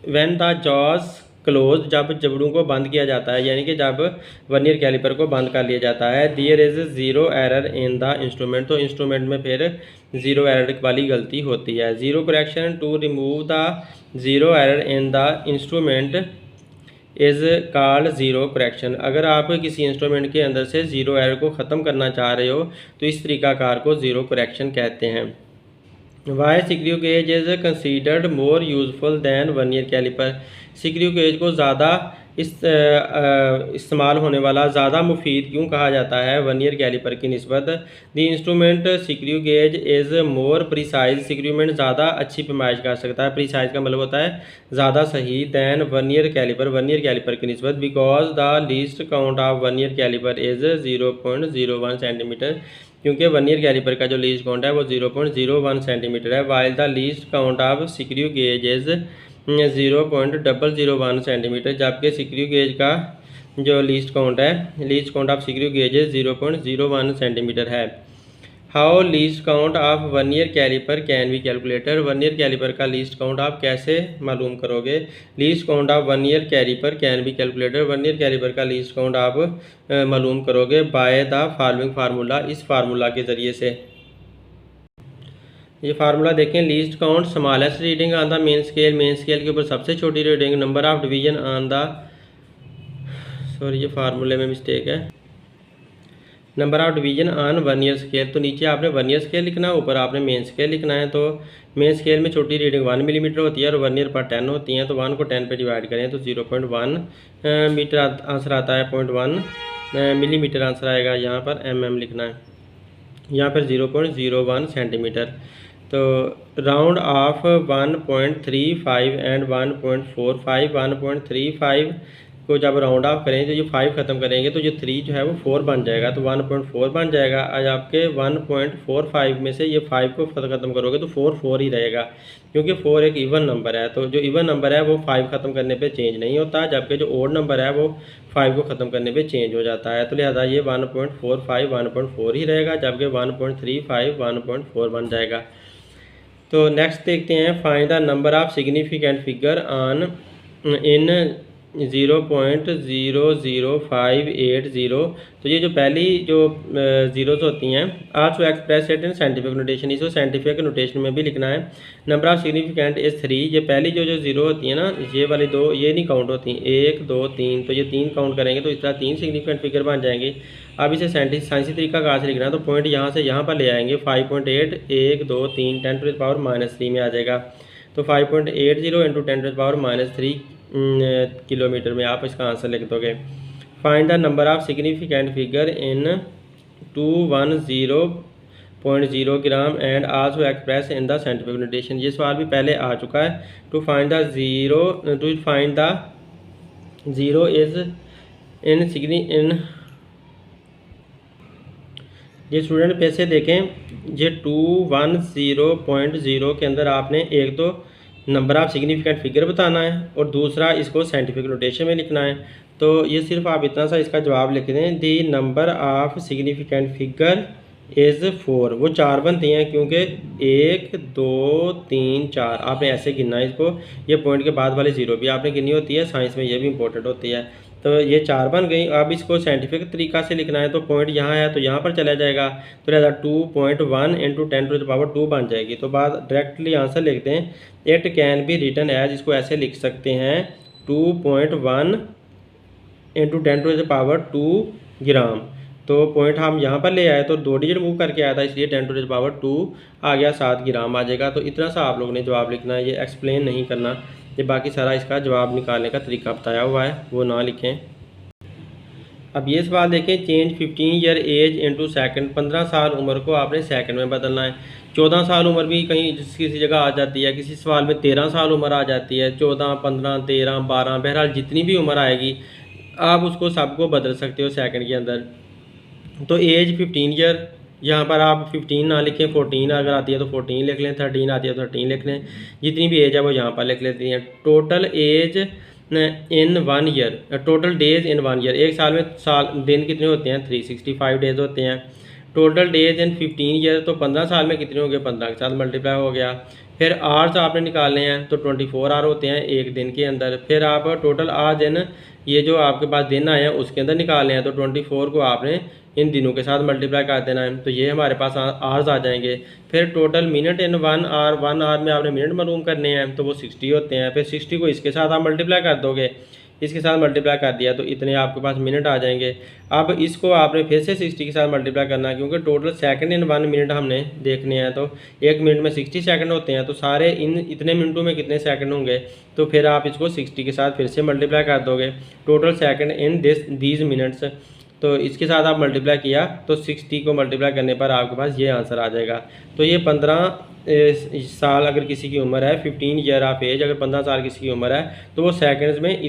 [SPEAKER 1] when the jaws close, जब जबड़ों को बंद किया जाता है, यानी कि जब वर्नियर कैलिपर को बंद कर लिया जाता है, there is zero error in the instrument, तो इंस्ट्रूमेंट में फिर ज़ीरो एरर वाली गलती होती है। Zero correction to remove the zero error in the instrument is called zero correction. अगर आप किसी इंस्ट्रूमेंट के अंदर से ज़ीरो एरर को ख़त्म करना चाह रहे हो तो इस तरीक़ाकार को ज़ीरो करेक्शन कहते हैं। Why screw gauge is considered more useful than vernier caliper. Screw gauge को ज़्यादा इस्तेमाल होने वाला, ज़्यादा मुफीद क्यों कहा जाता है वर्नियर कैलिपर की निस्बत? The instrument screw gauge is more precise, सिक्रियोमेंट ज़्यादा अच्छी पैमाइश कर सकता है, प्रिसाइज का मतलब होता है ज़्यादा सही, than vernier caliper, vernier caliper की निस्बत, because the least count of vernier caliper is 0.01 centimetre, क्योंकि वर्नियर कैलिपर का जो लीस्ट काउंट है वो 0.01 सेंटीमीटर है, while the least count of screw gauge is 0.001 centimetre, जबकि सिक्रियो गेज का जो लीस्ट काउंट है, least count of screw gauge 0.01 centimetre है। How least count of vernier caliper can be calculator. Vernier caliper का least count आप कैसे मालूम करोगे? Least count of vernier caliper can be calculator, vernier caliper का least count आप मालूम करोगे बाय द फॉलोइंग फार्मूला, इस फार्मूला के ज़रिए से। ये फार्मूला देखें, least count smallest reading on the main scale, main scale के ऊपर सबसे छोटी रीडिंग, number of division on the, sorry ये फार्मूले में मिस्टेक है, number of division on vernier scale. तो नीचे आपने वर्नियर स्केल लिखना है, ऊपर आपने मेन स्केल लिखना है। तो मेन स्केल में छोटी रीडिंग 1 मिलीमीटर होती है और वर्नियर पर 10 होती हैं, तो 1 को 10 पे डिवाइड करें तो 0.1 मीटर आंसर आता है, 0.1 मिलीमीटर आंसर आएगा, यहाँ पर mm लिखना है, यहाँ पर 0.01 सेंटीमीटर। तो राउंड ऑफ 1.35 एंड 1.45, 1.35 को जब राउंड ऑफ करें तो ये 5 ख़त्म करेंगे तो जो 3 जो है वो 4 बन जाएगा, तो 1.4 बन जाएगा। आज आपके 1.45 में से ये 5 को ख़त्म करोगे तो 4 ही रहेगा, क्योंकि 4 एक इवन नंबर है, तो जो इवन नंबर है वो 5 ख़त्म करने पे चेंज नहीं होता, जबकि जो ओड नंबर है वो 5 को ख़त्म करने पे चेंज हो जाता है। तो लिहाजा ये 1.45 1.4 ही रहेगा, जबकि 1.35 1.4 बन जाएगा। तो नेक्स्ट देखते हैं, find the number of significant figure on in 0.00580। तो ये जो पहली जो ज़ीरोज़ होती हैं, also express it in scientific notation, इसको साइंटिफिक नोटेशन में भी लिखना है। नंबर ऑफ सिग्निफिकेंट इज़ 3, ये पहली जो ज़ीरो होती है ना, ये वाली दो ये नहीं काउंट होती, 1 2 3, तो ये 3 काउंट करेंगे तो इस तरह 3 सिग्निफिकेंट फिगर बन जाएंगी। अब इसे साइंसी तरीका कहाँ से लिखना है, तो पॉइंट यहाँ से यहाँ पर ले आएंगे, 5.8 1 2 3 10⁻³ में आ जाएगा, तो 5.80 इंटू 10⁻³ किलोमीटर में आप इसका आंसर लिख दोगे। Find the number of significant figure in 210.0 gram and also express in the scientific notation. ये सवाल भी पहले आ चुका है। To find the zero is in ये स्टूडेंट पैसे देखें, ये 210.0 के अंदर आपने एक तो नंबर ऑफ सिग्निफिकेंट फिगर बताना है और दूसरा इसको साइंटिफिक नोटेशन में लिखना है। तो ये सिर्फ आप इतना सा इसका जवाब लिख दें, the number of significant figure is 4, वो 4 बनती हैं, क्योंकि 1 2 3 4 आपने ऐसे गिनना है इसको, ये पॉइंट के बाद वाली ज़ीरो भी आपने गिनी होती है, साइंस में ये भी इंपॉर्टेंट होती है। तो ये 4 बन गई। अब इसको साइंटिफिक तरीका से लिखना है, तो पॉइंट यहाँ है तो यहाँ पर चला जाएगा, तो लिहाजा 2.1 इंटू 10⁻² बन जाएगी। तो बात डायरेक्टली आंसर लिखते हैं, it can be written as, इसको ऐसे लिख सकते हैं 2.1 इंटू 10⁻² ग्राम। तो पॉइंट हम यहाँ पर ले आए तो 2 डिजिट मूव करके आया था, इसलिए 10⁻² आ गया, 7 ग्राम आ जाएगा। तो इतना सा आप लोगों ने जवाब लिखना है, ये एक्सप्लेन नहीं करना, ये बाकी सारा इसका जवाब निकालने का तरीका बताया हुआ है, वो ना लिखें। अब ये सवाल देखें, change 15 year age into second, 15 साल उम्र को आपने सेकंड में बदलना है। 14 साल उम्र भी कहीं किसी जगह आ जाती है, किसी सवाल में 13 साल उम्र आ जाती है, 14 15 13 12, बहरहाल जितनी भी उम्र आएगी आप उसको सबको बदल सकते हो सेकंड के अंदर। तो एज 15 ईयर यहाँ पर आप 15 ना लिखें, 14 अगर आती है तो 14 लिख लें, 13 आती है तो 13 लिख लें, जितनी भी एज है वो यहाँ पर लिख लेती हैं। Total age in 1 year, total days in 1 year, एक साल में दिन कितने होते हैं? 365 डेज होते हैं। टोटल डेज इन 15 ईयर, तो 15 साल में कितने हो गए? 15 के साथ मल्टीप्लाई हो गया। फिर आवर्स आपने निकालने हैं तो 24 आवर होते हैं एक दिन के अंदर। फिर आप टोटल आज दिन, ये जो आपके पास दिन आए हैं उसके अंदर निकालने हैं, तो 24 को आपने इन दिनों के साथ मल्टीप्लाई कर देना है, तो ये हमारे पास आवर्स आ जाएंगे। फिर total minute in 1 hour, 1 hour में आपने मिनट मालूम करने हैं, तो वो 60 होते हैं। फिर 60 को इसके साथ आप मल्टीप्लाई कर दोगे, इसके साथ मल्टीप्लाई कर दिया तो इतने आपके पास मिनट आ जाएंगे। अब इसको आपने फिर से 60 के साथ मल्टीप्लाई करना है, क्योंकि टोटल सेकंड इन 1 मिनट हमने देखने हैं, तो 1 मिनट में 60 सेकंड होते हैं, तो सारे इन इतने मिनटों में कितने सेकंड होंगे? तो फिर आप इसको 60 के साथ फिर से मल्टीप्लाई कर दोगे, total second in these minutes, तो इसके साथ आप मल्टीप्लाई किया तो 60 को मल्टीप्लाई करने पर आपके पास ये आंसर आ जाएगा। तो ये 15 साल अगर किसी की उम्र है, 15 ईयर ऑफ एज, अगर 15 साल किसी की उम्र है तो वो सेकंड्स में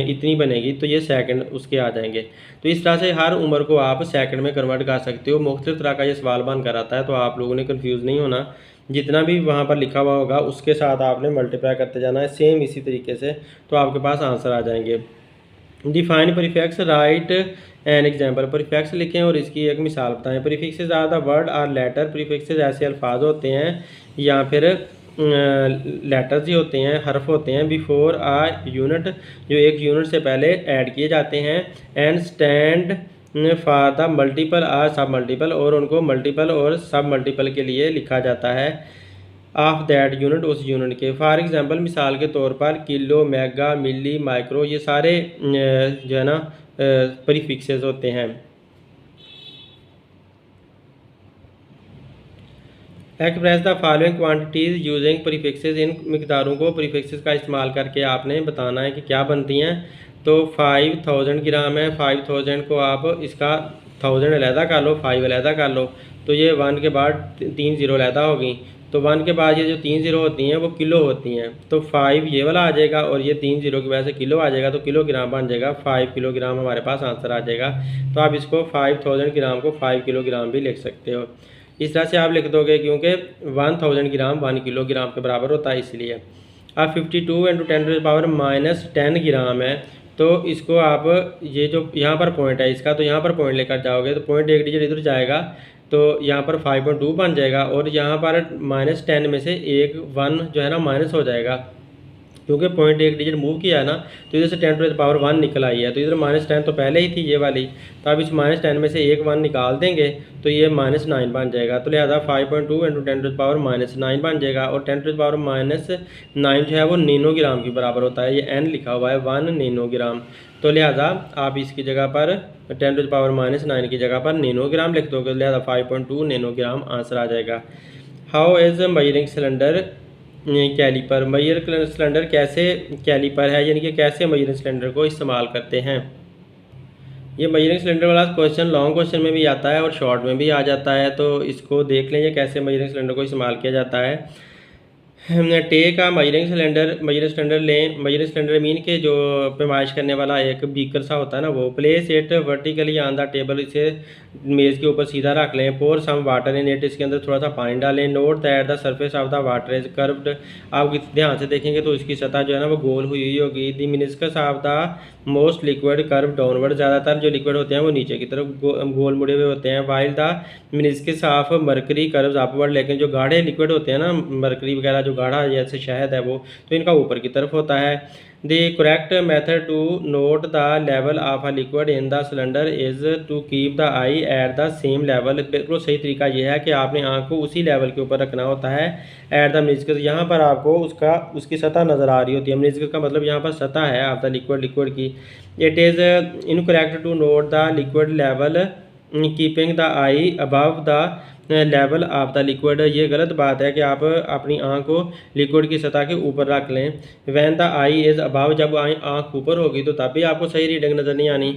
[SPEAKER 1] इतनी बनेगी, तो ये सेकंड उसके आ जाएंगे। तो इस तरह से हर उम्र को आप सेकंड में कन्वर्ट कर सकते हो। मुख्तलिफ तरह का ये सवाल बन कर आता है, तो आप लोगों ने कन्फ्यूज़ नहीं होना, जितना भी वहाँ पर लिखा हुआ होगा उसके साथ आपने मल्टीप्लाई करते जाना है सेम इसी तरीके से, तो आपके पास आंसर आ जाएंगे। Define prefix, write an example, prefix लिखें और इसकी एक मिसाल बताएं। Prefixes are the word or letter, prefixes ऐसे अल्फाज होते हैं या फिर लेटर्स ही होते हैं, हर्फ होते हैं, बिफोर आ यूनिट, जो एक यूनिट से पहले ऐड किए जाते हैं, and stand for the multiple or submultiple, और उनको मल्टीपल और सब मल्टीपल के लिए लिखा जाता है, ऑफ दैट यूनिट, उस यूनिट के। फॉर एग्जांपल, मिसाल के तौर पर किलो, मेगा, मिली, माइक्रो, ये सारे जो है ना प्रीफिक्सेस होते हैं। Express the following quantities using prefixes, इन मिकदारों को प्रीफिक्सेस का इस्तेमाल करके आपने बताना है कि क्या बनती हैं। तो 5000 ग्राम है, 5000 को आप इसका 1000 अलहदा कर लो, 5 अलहदा कर लो, तो ये 1 के बाद 3 ज़ीरो अलहदा होगी, तो 1 के बाद ये जो 3 ज़ीरो होती हैं वो किलो होती हैं, तो 5 ये वाला आ जाएगा और ये 3 ज़ीरो की वजह से किलो आ जाएगा, तो किलोग्राम बन जाएगा, 5 किलोग्राम हमारे पास आंसर आ जाएगा। तो आप इसको 5000 ग्राम को 5 किलोग्राम भी लिख सकते हो, इस तरह से आप लिख दोगे, क्योंकि 1000 ग्राम 1 किलोग्राम के बराबर होता है इसलिए। अब 52 × 10⁻⁻10 ग्राम है, तो इसको आप ये जो यहाँ पर पॉइंट है इसका, तो यहाँ पर पॉइंट लेकर जाओगे तो पॉइंट एक डिजिट इधर जाएगा, तो यहाँ पर 5.2 बन जाएगा, और यहाँ पर -10 में से एक 1 जो है ना माइनस हो जाएगा, क्योंकि पॉइंट एक डिजिट मूव किया है ना, तो इधर से 10⁻1 निकल आई है, तो इधर -10 तो पहले ही थी ये वाली, तो अब इस -10 में से एक 1 निकाल देंगे तो ये -9 बन जाएगा, तो लिहाजा 5.2 × 10⁻9 बन जाएगा, और 10⁻9 जो है वो नैनोग्राम के बराबर होता है, ये n लिखा हुआ है 1 नैनोग्राम, तो लिहाजा आप इसकी जगह पर 10⁻9 की जगह पर नैनोग्राम लिख दोगे, लिहाजा 5.2 नैनोग्राम आंसर आ जाएगा। How is measuring cylinder calliper, measure cylinder कैसे कैलीपर है, यानी कि कैसे मयरिंग सिलेंडर को इस्तेमाल करते हैं। ये मयरिंग सिलेंडर वाला क्वेश्चन लॉन्ग क्वेश्चन में भी आता है और शॉर्ट में भी आ जाता है, तो इसको देख लें कैसे मयरिंग सिलेंडर को इस्तेमाल किया जाता है। टेक का मयरिंग सिलेंडर लें, मयरिंग सिलेंडर मीन के जो पैमाइश करने वाला एक बीकर सा होता है ना, वो place it vertically on the table, इसे मेज़ के ऊपर सीधा रख लें। पोर सम वाटर इन इट, इसके अंदर थोड़ा सा पानी डालें। Note that the surface of the water is curved, आप ध्यान से देखेंगे तो इसकी सतह जो है ना वो गोल हुई होगी। The meniscus of the most liquid curve downward, ज़्यादातर जो लिक्विड होते हैं वो नीचे की तरफ गोल मुड़े हुए होते हैं। While the meniscus of mercury curves upward, लेकिन जो गाढ़े लिक्विड होते हैं ना, मरकरी वगैरह जो गाढ़ा जैसे शहद है वो, तो इनका ऊपर की तरफ होता है। The correct method to note the level of a liquid in the cylinder is to keep the eye at the same level, बिल्कुल सही तरीका यह है कि आपने आँख को उसी लेवल के ऊपर रखना होता है। एट द मिनिस्कस, यहाँ पर आपको उसकी सतह नज़र आ रही होती है, मिनिस्कस का मतलब यहाँ पर सतह है ऑफ द लिक्विड की। It is incorrect to note the liquid level keeping the eye above the level of the liquid, ये गलत बात है कि आप अपनी आँख को लिक्विड की सतह के ऊपर रख लें। When the I is above, जब आँख ऊपर होगी तो तब भी आपको सही रीडिंग नज़र नहीं आनी।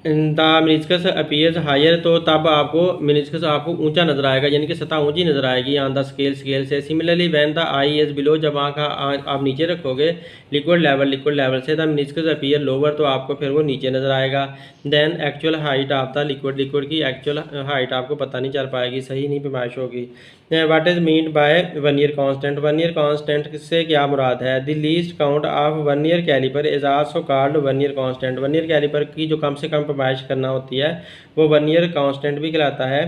[SPEAKER 1] द मिनिस्कस अपीयर्स हायर, तो तब आपको मिनिस्कस आपको ऊंचा नजर आएगा, यानी कि सतह ऊंची नजर आएगी ऑन द स्केल से। Similarly when the eye is below, जब आँख आप नीचे रखोगे लिक्विड लेवल से, द मिनिस्कस अपीयर लोअर, तो आपको फिर वो नीचे नजर आएगा। Then actual height of the liquid की एक्चुअल हाइट आपको पता नहीं चल पाएगी, सही नहीं पैमाइश होगी। What is mean by vernier constant, vernier constant से क्या मुराद है? The least count of vernier calliper is also called vernier constant, vernier caliper की जो कम से कम पैमाइश करना होती है वो वर्नियर कांस्टेंट भी कहलाता है।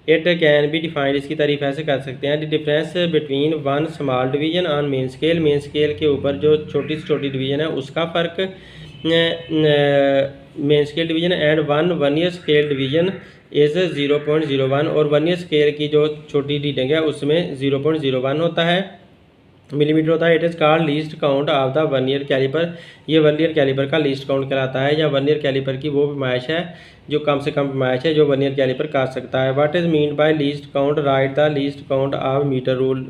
[SPEAKER 1] इट कैन बी डिफाइंड, इसकी तारीफ ऐसे कर सकते हैं, the difference between one small division on main scale के ऊपर जो छोटी से छोटी डिवीजन है उसका फ़र्क, main scale division, and one vernier scale division is 0.01, और वर्नियर स्केल की जो छोटी रीडिंग है उसमें 0.01 होता है, मिलीमीटर होता है। It is called least count of the vernier calliper, ये वर्नियर कैलिपर का लीस्ट काउंट कहलाता है, या वर्नियर कैलिपर की वो पैमाइश है जो कम से कम पैमाइश है जो वर्नियर कैलिपर कर सकता है। What is mean by least count, write the least count of metre rule,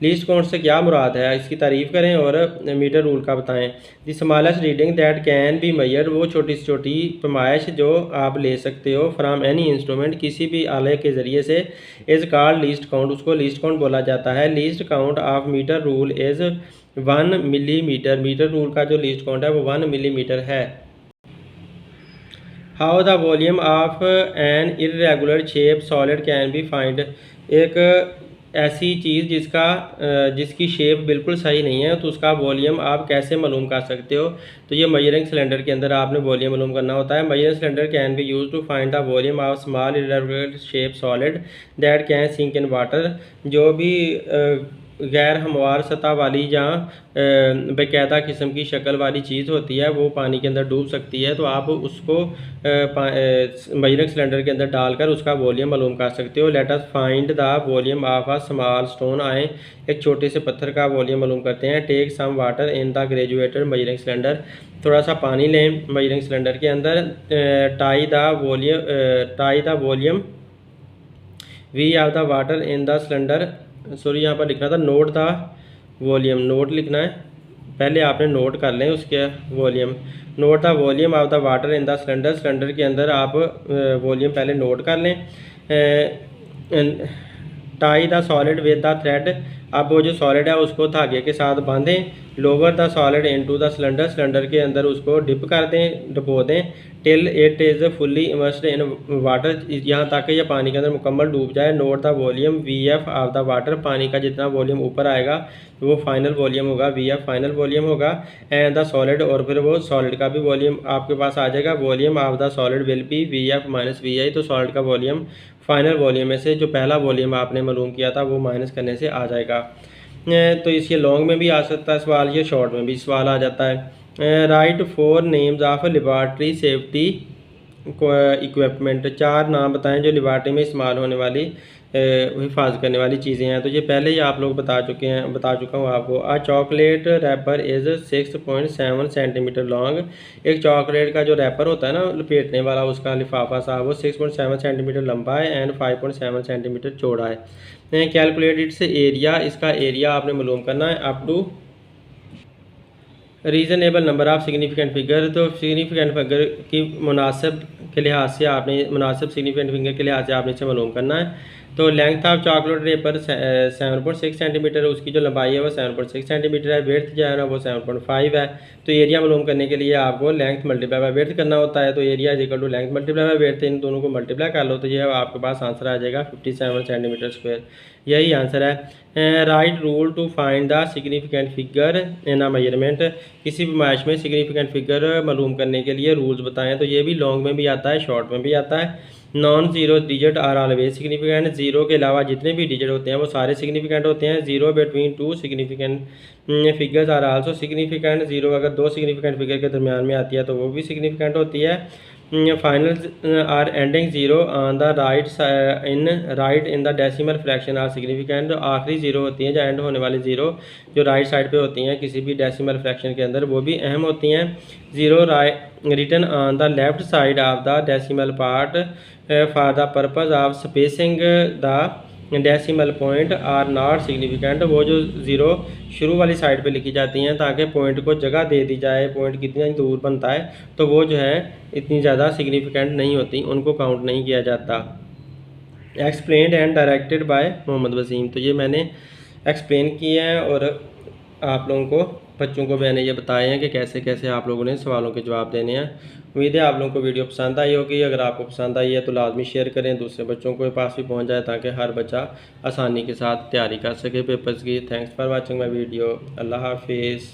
[SPEAKER 1] least count से क्या मुराद है इसकी तारीफ़ करें और मीटर रूल का बताएं। The smallest reading that can be measured, वो छोटी से छोटी पैमाइश जो आप ले सकते हो फ्राम एनी इंस्ट्रूमेंट, किसी भी आले के ज़रिए से, इज़ कॉल्ड लीस्ट काउंट, उसको लीस्ट काउंट बोला जाता है। Least count of metre rule is 1 millimetre, metre rule का जो लीस्ट काउंट है वो 1 मिलीमीटर है। How the volume of an irregular shape solid can be find, एक ऐसी चीज़ जिसकी शेप बिल्कुल सही नहीं है तो उसका वॉल्यूम आप कैसे मालूम कर सकते हो? तो ये मेजरिंग सिलेंडर के अंदर आपने वॉल्यूम मालूम करना होता है। Measuring cylinder can be use to find the volume of small irregular shape solid that can sink in water, जो भी गैर हमवार सतह वाली या बाकायदा किस्म की शक्ल वाली चीज़ होती है वो पानी के अंदर डूब सकती है, तो आप उसको मेजरिंग सिलेंडर के अंदर डालकर उसका वॉल्यूम मालूम कर सकते हो। Let us find the volume of a small stone, आए एक छोटे से पत्थर का वॉल्यूम मालूम करते हैं। Take some water in the graduated measuring cylinder, थोड़ा सा पानी लें मेजरिंग सिलेंडर के अंदर। Tie the volume V of the water in the cylinder, sorry यहाँ पर लिखना था नोट द वॉल्यूम, नोट लिखना है, पहले आपने नोट कर लें उसके volume. Note the volume of the water in the cylinder, cylinder के अंदर आप वॉल्यूम पहले नोट कर लें। Tie the solid with the thread, अब वो जो सॉलिड है उसको धागे के साथ बांधें। Lower the solid into the cylinder, cylinder के अंदर उसको डिप कर दें, डुबो दें। Till it is fully immersed in water, यहाँ तक ये पानी के अंदर मुकम्मल डूब जाए। Note the volume V F of the water, पानी का जितना वॉल्यूम ऊपर आएगा वो फाइनल वॉल्यूम होगा, वी एफ फाइनल वॉल्यूम होगा। एंड द सॉलिड, और फिर वो सॉलिड का भी वॉल्यूम आपके पास आ जाएगा। Volume of the solid will be V F minus V I, तो सॉलिड का वॉल्यूम फाइनल वॉल्यूम में से जो पहला वॉल्यूम आपने मालूम किया था वो माइनस करने से आ जाएगा। तो इसके लॉन्ग में भी आ सकता है सवाल, ये शॉर्ट में भी सवाल आ जाता है। Right 4 names of laboratory safety equipment, 4 नाम बताएं जो लेबॉर्ट्री में इस्तेमाल होने वाली हिफाजत करने वाली चीज़ें हैं। तो ये पहले ही आप लोग बता चुका हूँ आपको। A chocolate wrapper is 6.7 centimetre long, एक चॉकलेट का जो रैपर होता है ना लपेटने वाला उसका लिफाफा साहब, वो 6.7 सेंटीमीटर लंबा है एंड 5.7 सेंटीमीटर चौड़ा है। कैलकुलेट इट्स एरिया, इसका एरिया आपने मालूम करना है up to reasonable number of significant figure, तो सिग्निफिकेंट फिगर की मुनासिब के लिहाज से आपने मुनासिब सिग्निफिकेंट फिगर के लिहाज से आपने इसे मालूम करना है। तो length of chocolate wrapper 7.6 centimetre, उसकी जो लंबाई है वो 7.6 सेंटीमीटर है। वेथ जो है ना वो 7.5 है। तो एरिया मालूम करने के लिए आपको लेंथ मल्टीप्लाई बाय वेथ करना होता है। तो area is equal to length multiply by width, इन दोनों को मल्टीप्लाई कर लो तो ये आपके पास आंसर आ जाएगा 57 सेंटीमीटर स्क्वायर, यही आंसर है। Write rule to find the significant figure in a measurement, किसी भी मैच में सिग्निफिकेंट फिगर मालूम करने के लिए रूल्स बताएं। तो ये भी लॉन्ग में भी आता है, शॉर्ट में भी आता है। Non zero digit are always significant, zero के अलावा जितने भी डिजिट होते हैं वो सारे सिग्निफिकेंट होते हैं। Zero between 2 significant figures are also significant, zero अगर 2 सिग्निफिकेंट फिगर के दरमियान में आती है तो वो भी सिग्निफिकेंट होती है। Final or ending zero on the right in the decimal fraction are significant, आखिरी ज़ीरो होती हैं जो एंड होने वाली ज़ीरो जो राइट साइड पे होती हैं किसी भी डेसिमल फ्रैक्शन के अंदर वो भी अहम होती हैं। Zero written on the left side of the decimal part for the purpose of spacing the decimal point are not significant, वो जो ज़ीरो शुरू वाली साइड पे लिखी जाती हैं ताकि पॉइंट को जगह दे दी जाए, पॉइंट कितना दूर बनता है, तो वो जो है इतनी ज़्यादा सिग्निफिकेंट नहीं होती, उनको काउंट नहीं किया जाता। Explained and directed by Mohammad Waseem, तो ये मैंने एक्सप्लेन किए हैं और आप लोगों को, बच्चों को मैंने ये बताए हैं कि कैसे कैसे आप लोगों ने सवालों के जवाब देने हैं। उम्मीद है आप लोगों को वीडियो पसंद आई होगी। अगर आपको पसंद आई है तो लाजमी शेयर करें, दूसरे बच्चों के पास भी पहुंच जाए ताकि हर बच्चा आसानी के साथ तैयारी कर सके पेपर्स की। Thanks for watching my video. अल्लाह हाफिज़।